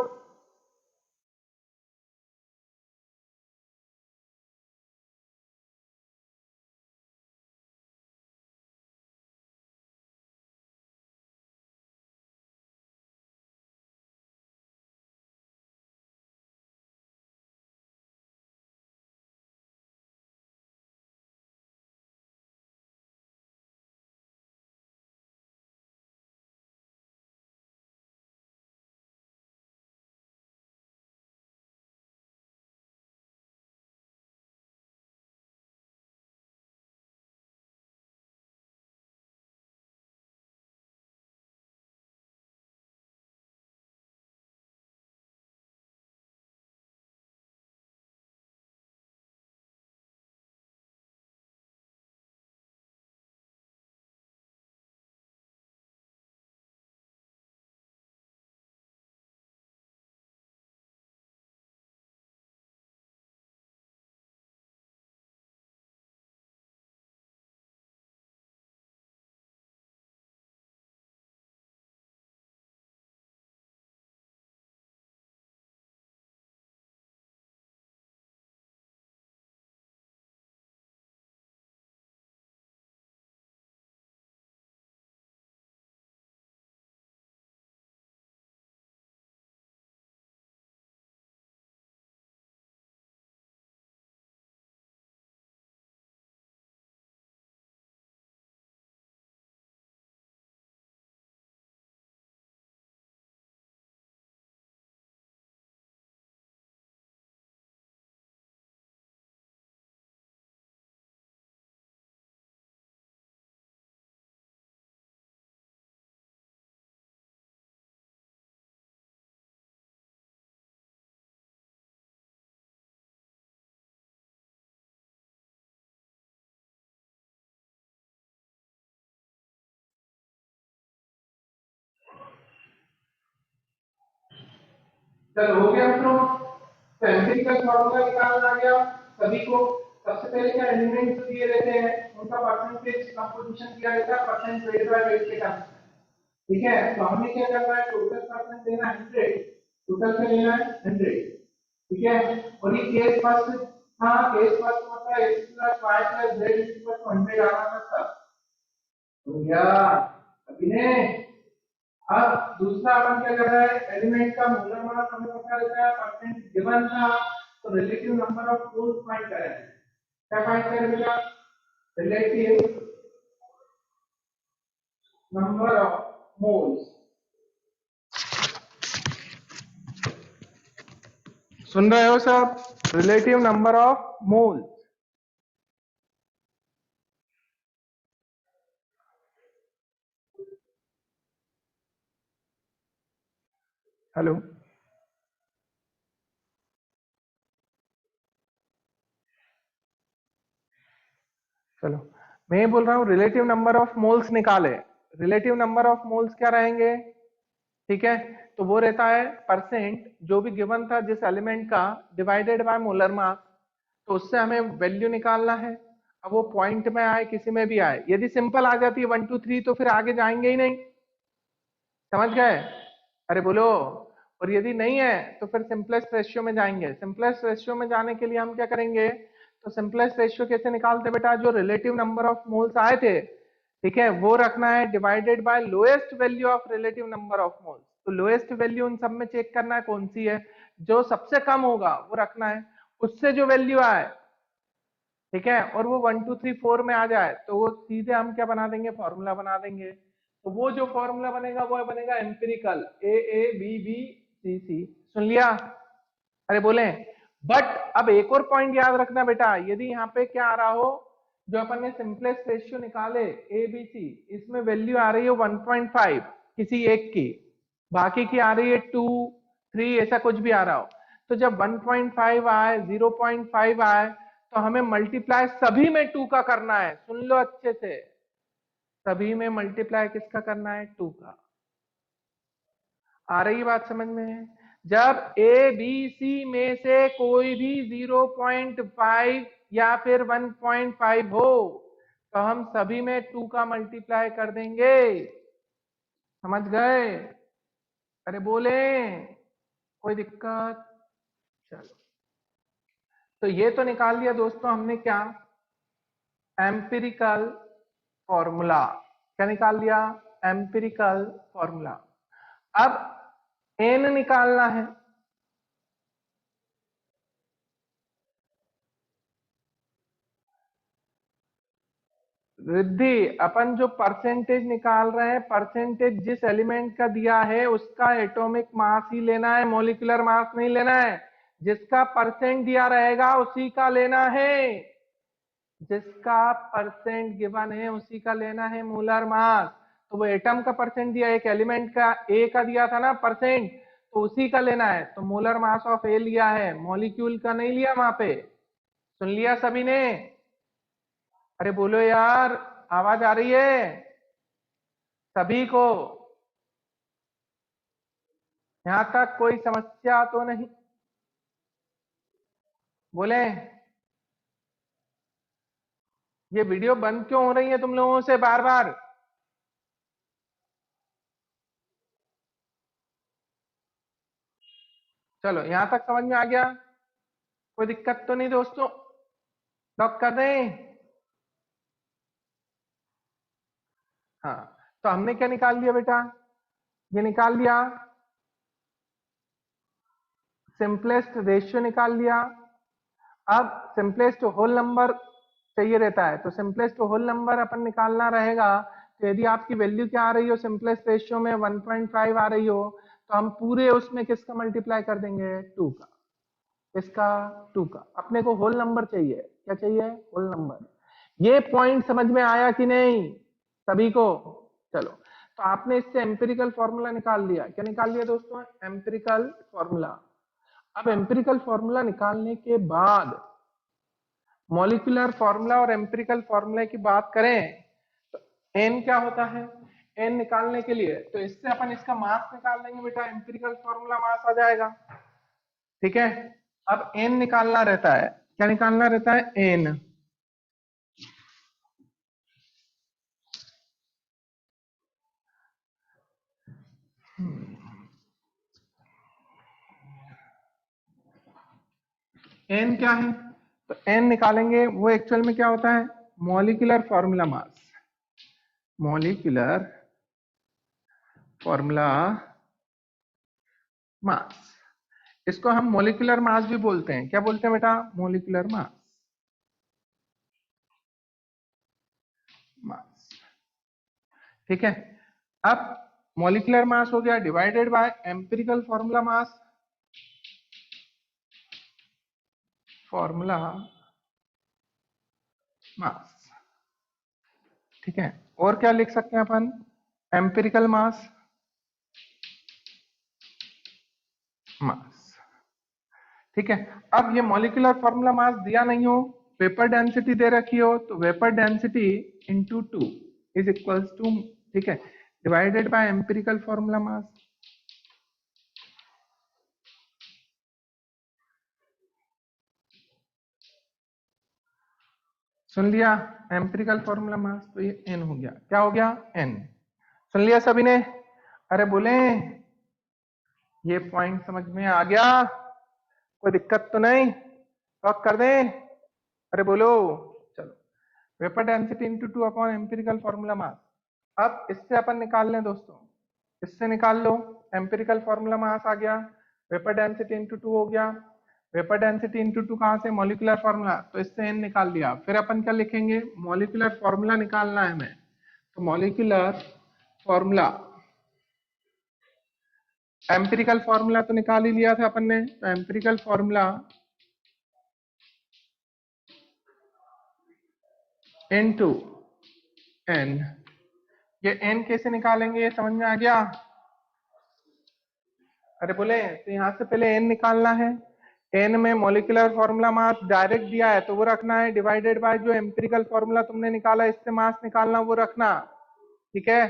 चलो हो गया मित्रों, तो एम्पिरिकल फॉर्मूला निकालना आ गया सभी को। सबसे पहले क्या एलिमेंट्स दिए रहते हैं, उनका परसेंटेज कंपोजिशन किया रहता है परसेंट वेट बाय वेट के टर्म्स में, ठीक है? तो हमें क्या करना है, टोटल परसेंट लेना है 100, टोटल से लेना है 100, ठीक है? और ये केस फर्स्ट था, केस फर्स्ट मतलब x plus y plus z equal to 100 आना था। तो या अभी ने अब दूसरा अपन क्या कर रहा है, एलिमेंट का मोलर मास हमें पता रहता है, परसेंट गिवन था, तो relative number of moles find करें। क्या फाइंड करें बेटा? Relative number of moles. सुन रहे हो सब? Relative number of moles. Hello, चलो मैं ये बोल रहा हूँ रिलेटिव नंबर ऑफ मोल्स निकाले। रिलेटिव नंबर ऑफ मोल्स क्या रहेंगे, ठीक है? तो वो रहता है परसेंट जो भी गिवन था जिस एलिमेंट का डिवाइडेड बाय मोलर मास, तो उससे हमें वैल्यू निकालना है। अब वो पॉइंट में आए किसी में भी आए, यदि सिंपल आ जाती है 1 2 3 तो फिर आगे जाएंगे ही नहीं, समझ गए? अरे बोलो। और यदि नहीं है तो फिर सिंपलेस्ट रेशियो में जाएंगे। सिंपलेस्ट रेशियो में जाने के लिए हम क्या करेंगे, तो सिंपलेस्ट रेशियो कैसे निकालते बेटा, जो रिलेटिव नंबर ऑफ मोल्स आए थे, ठीक है, वो रखना है divided bye lowest value of relative number of moles. तो लोएस्ट वैल्यू उन सब में चेक करना है कौन सी है, जो सबसे कम होगा वो रखना है, उससे जो वैल्यू आए, ठीक है, और वो 1 2 3 4 में आ जाए तो वो सीधे हम क्या बना देंगे, फॉर्मूला बना देंगे। तो वो जो फॉर्मूला बनेगा वो बनेगा एम्पिरिकल AABBCC। सुन लिया? अरे बोले। बट अब एक और पॉइंट याद रखना बेटा, यदि यहाँ पे क्या आ रहा हो, जो अपन ने सिंपलेस्ट रेशियो निकाले ABC, इसमें वैल्यू आ रही है 1.5 किसी एक की, बाकी की आ रही है 2 3, ऐसा कुछ भी आ रहा हो, तो जब 1.5 आए 0.5 आए तो हमें मल्टीप्लाई सभी में 2 का करना है। सुन लो अच्छे से, सभी में मल्टीप्लाई किसका करना है, 2 का। आ रही बात समझ में? जब ए बी सी में से कोई भी 0.5 या फिर 1.5 हो तो हम सभी में 2 का मल्टीप्लाई कर देंगे। समझ गए? अरे बोले, कोई दिक्कत? चलो, तो ये तो निकाल लिया दोस्तों हमने क्या, एम्पिरिकल फॉर्मूला। क्या निकाल लिया? Empirical formula. अब एन निकालना है। रिद्धि, अपन जो परसेंटेज निकाल रहे हैं, परसेंटेज जिस एलिमेंट का दिया है उसका एटॉमिक मास ही लेना है, मॉलिक्यूलर मास नहीं लेना है। जिसका परसेंट दिया रहेगा उसी का लेना है, जिसका परसेंट गिवन है उसी का लेना है मोलर मास। तो वो एटम का परसेंट दिया, एक एलिमेंट का ए का दिया था ना परसेंट, तो उसी का लेना है। तो मोलर मास ऑफ ए लिया है, मॉलिक्यूल का नहीं लिया वहां पे। सुन लिया सभी ने? अरे बोलो यार, आवाज आ रही है सभी को? यहां तक कोई समस्या तो नहीं? बोले, ये वीडियो बंद क्यों हो रही है तुम लोगों से बार बार? चलो, यहां तक समझ में आ गया? कोई दिक्कत तो नहीं दोस्तों? लॉक कर दें? हाँ, तो हमने क्या निकाल लिया बेटा? ये निकाल लिया, सिंपलेस्ट रेशियो निकाल लिया। अब सिंपलेस्ट होल नंबर चाहिए रहता है, तो सिंपलेस्ट होल नंबर अपन निकालना रहेगा। तो यदि आपकी वैल्यू क्या आ रही हो सिंपलेस्ट रेशियो में 1.5 आ रही हो, तो हम पूरे उसमें किसका मल्टीप्लाई कर देंगे? 2 का। इसका 2 का। अपने को होल नंबर चाहिए। क्या चाहिए? Whole number. ये पॉइंट समझ में आया कि नहीं सभी को? चलो, तो आपने इससे एम्पिरिकल फॉर्मूला निकाल लिया। क्या निकाल लिया दोस्तों? Empirical formula. अब एम्पिरिकल फॉर्मूला निकालने के बाद मॉलिक्यूलर फॉर्मूला और एम्पिरिकल फॉर्मूला की बात करें तो एन क्या होता है? एन निकालने के लिए तो इससे अपन इसका मास निकाल लेंगे बेटा, एम्पिरिकल फॉर्मूला मास आ जाएगा। ठीक है, अब एन निकालना रहता है। क्या निकालना रहता है? एन। एन क्या है? तो एन निकालेंगे, वो एक्चुअल में क्या होता है? Molecular formula mass. Molecular formula mass, इसको हम मॉलिक्यूलर मास भी बोलते हैं। क्या बोलते हैं बेटा? Molecular mass. मास, ठीक है। अब मॉलिक्यूलर मास हो गया divided by empirical formula mass. Formula mass, ठीक है। और क्या लिख सकते हैं अपन? एम्पिरिकल मास मास, ठीक है। अब ये मॉलिक्यूलर फॉर्मूला मास दिया नहीं हो, वेपर डेंसिटी दे रखी हो, तो vapour density into 2 is equals to, ठीक है, divided by empirical formula mass. सुन लिया? एम्पिरिकल फॉर्मूला मास, तो ये एन हो गया। क्या हो गया? एन। सुन लिया सभी ने? अरे बोले, ये पॉइंट समझ में आ गया? कोई दिक्कत तो नहीं? लॉक कर दें? अरे बोलो। चलो, vapour density into 2 upon empirical formula मास। अब इससे अपन निकाल लें दोस्तों, इससे निकाल लो। एम्पिरिकल फॉर्मूला मास आ गया, वेपर डेंसिटी इंटू 2 हो गया। वेपर डेंसिटी इंटू 2 कहां से? मॉलिक्यूलर फॉर्मूला, तो इससे एन निकाल लिया। फिर अपन क्या लिखेंगे? मॉलिक्यूलर फॉर्मूला निकालना है हमें, तो मॉलिक्यूलर फॉर्मूला, एम्पिरिकल फॉर्मूला तो निकाल ही लिया था अपन ने, तो एम्पिरिकल फॉर्मूला इनटू एन। ये एन कैसे निकालेंगे, ये समझ में आ गया? अरे बोले, तो यहां से पहले एन निकालना है। एन में मॉलिक्यूलर फॉर्मूला मास डायरेक्ट दिया है तो वो रखना है, डिवाइडेड बाय जो एम्पिरिकल फॉर्मूला तुमने निकाला इससे मास निकालना वो रखना, ठीक है।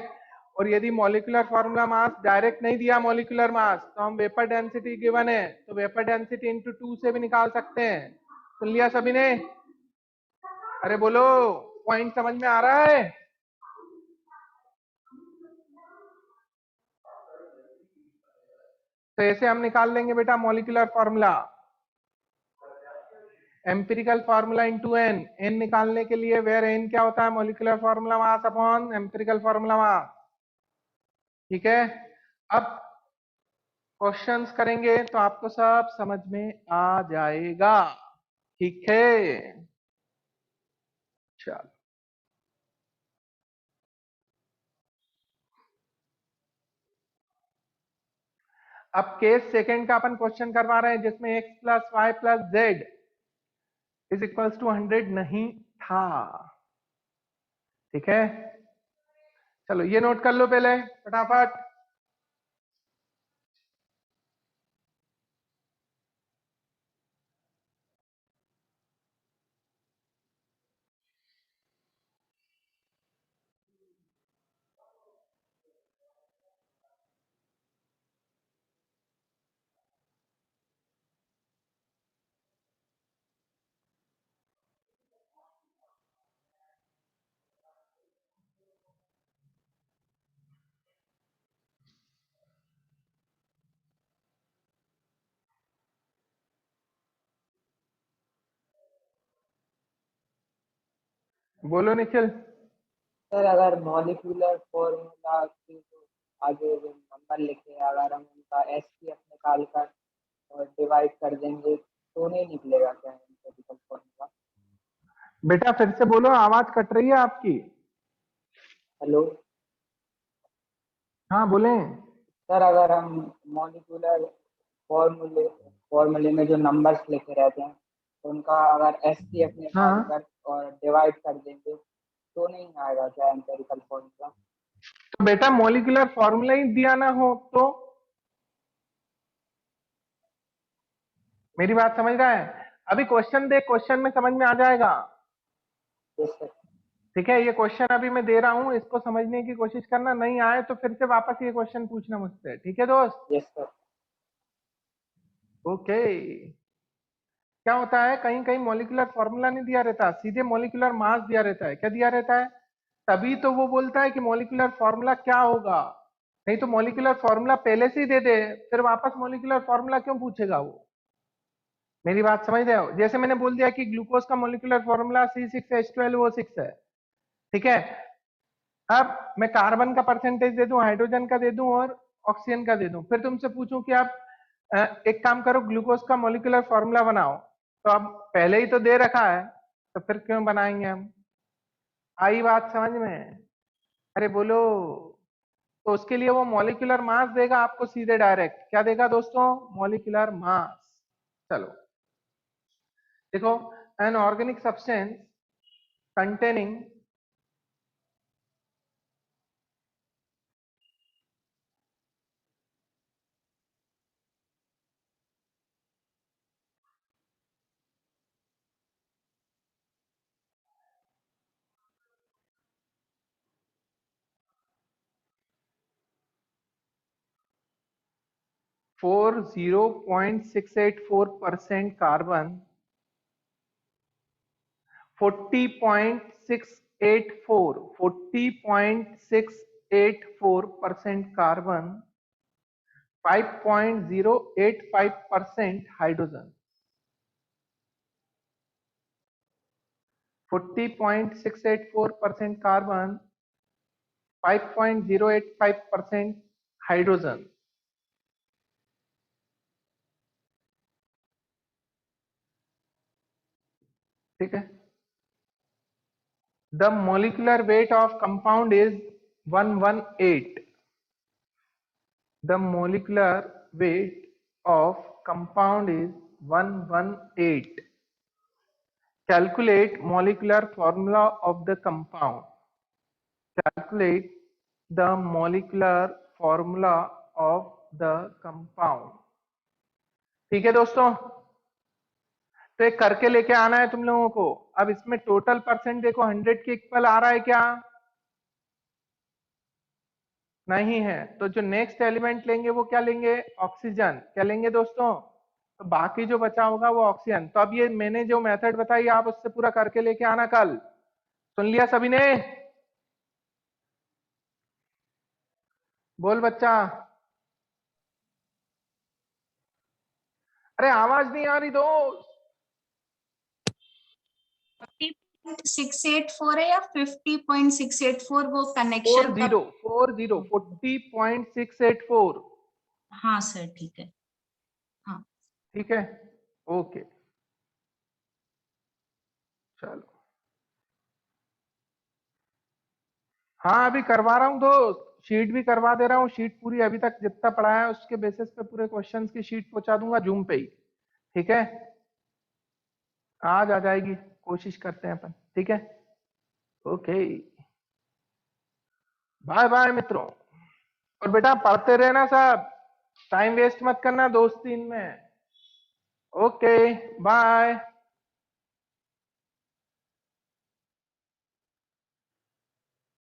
और यदि मॉलिक्यूलर फॉर्मूला मास डायरेक्ट नहीं दिया मॉलिक्यूलर मास, तो हम वेपर डेंसिटी गिवन है तो वेपर डेंसिटी इंटू 2 से भी निकाल सकते हैं। सुन लिया सभी ने? अरे बोलो, पॉइंट समझ में आ रहा है? तो ऐसे हम निकाल लेंगे बेटा molecular formula, empirical formula into n. N निकालने के लिए वेयर एन क्या होता है? Molecular formula mass upon empirical formula mass. ठीक है, अब क्वेश्चंस करेंगे तो आपको सब समझ में आ जाएगा। ठीक है, चलो अब केस सेकंड का अपन क्वेश्चन करवा रहे हैं जिसमें x plus Y plus z is equals to 100 नहीं था। ठीक है, चलो ये नोट कर लो पहले फटाफट। बोलो निखिल। सर अगर मॉलिक्यूलर फॉर्मूला के जो आगे जो नंबर लिखे अगर हम उनका एसपीएफ निकाल कर और डिवाइड कर देंगे तो नहीं निकलेगा क्या एम्पिरिकल फॉर्मूला? बेटा फिर से बोलो, आवाज कट रही है आपकी। हेलो हाँ बोले। सर, अगर हम मॉलिक्यूलर फॉर्मूले में जो नंबर्स लिखे रहते हैं तो उनका अगर एसपीएफ निकाल हाँ, कर और डिवाइड कर देंगे तो नहीं आएगा क्या एम्पिरिकल फॉर्मूला? तो बेटा मॉलिक्यूलर फॉर्मूला ही दिया ना हो तो? मेरी बात समझ रहा है? अभी क्वेश्चन दे, क्वेश्चन में समझ में आ जाएगा। Yes sir. ठीक है, ये क्वेश्चन अभी मैं दे रहा हूँ, इसको समझने की कोशिश करना, नहीं आए तो फिर से वापस ये क्वेश्चन पूछना मुझसे। ठीक है दोस्त? Yes sir. ओके। क्या होता है, कहीं कहीं मॉलिक्यूलर फॉर्मूला नहीं दिया रहता, सीधे मॉलिक्यूलर मास दिया रहता है। क्या दिया रहता है? तभी तो वो बोलता है कि मॉलिक्यूलर फॉर्मूला क्या होगा, नहीं तो मॉलिक्यूलर फॉर्मूला पहले से ही दे दे, फिर वापस मॉलिक्यूलर फॉर्मूला क्यों पूछेगा वो? मेरी बात समझ रहे हो? जैसे मैंने बोल दिया कि ग्लूकोज का मॉलिक्यूलर फॉर्मूला C6H12O6 है। ठीक है, अब मैं कार्बन का परसेंटेज दे दूं, हाइड्रोजन का दे दूं और ऑक्सीजन का दे दूं, फिर तुमसे पूछूं कि आप एक काम करो, ग्लूकोज का मॉलिक्यूलर फॉर्मूला बनाओ, तो अब पहले ही तो दे रखा है, तो फिर क्यों बनाएंगे हम? आई बात समझ में? अरे बोलो। तो उसके लिए वो मॉलिक्यूलर मास देगा आपको सीधे डायरेक्ट। क्या देगा दोस्तों? Molecular mass. चलो देखो, an organic substance containing for 0.684% carbon, 40.684% carbon, 5.085% hydrogen। 40.684% carbon, 5.085% hydrogen. ठीक है, the molecular weight of compound is 118। The molecular weight of compound is 118। Calculate molecular formula of the compound. Calculate the molecular formula of the compound. ठीक है दोस्तों, तो एक करके लेके आना है तुम लोगों को। अब इसमें टोटल परसेंट देखो 100 के इक्वल आ रहा है क्या? नहीं है, तो जो नेक्स्ट एलिमेंट लेंगे वो क्या लेंगे, ऑक्सीजन। क्या लेंगे दोस्तों, तो बाकी जो बचा होगा वो ऑक्सीजन। तो अब ये मैंने जो मेथड बताई आप उससे पूरा करके लेके आना कल। सुन लिया सभी ने, बोल बच्चा। अरे आवाज नहीं आ रही दोस्त। 40.684 है या 50.684 वो कनेक्शन का? 40.684। हाँ सर ठीक है। हाँ ठीक है, ओके चलो। हाँ अभी करवा रहा हूँ दोस्त, शीट भी करवा दे रहा हूँ। शीट पूरी अभी तक जितना पढ़ा है उसके बेसिस पे पूरे क्वेश्चंस की शीट पहुंचा दूंगा जूम पे ही। ठीक है, आज आ जाएगी, कोशिश करते हैं अपन। ठीक है, ओके बाय बाय मित्रों। और बेटा पढ़ते रहना सब, टाइम वेस्ट मत करना दोस्ती इनमें। Okay bye.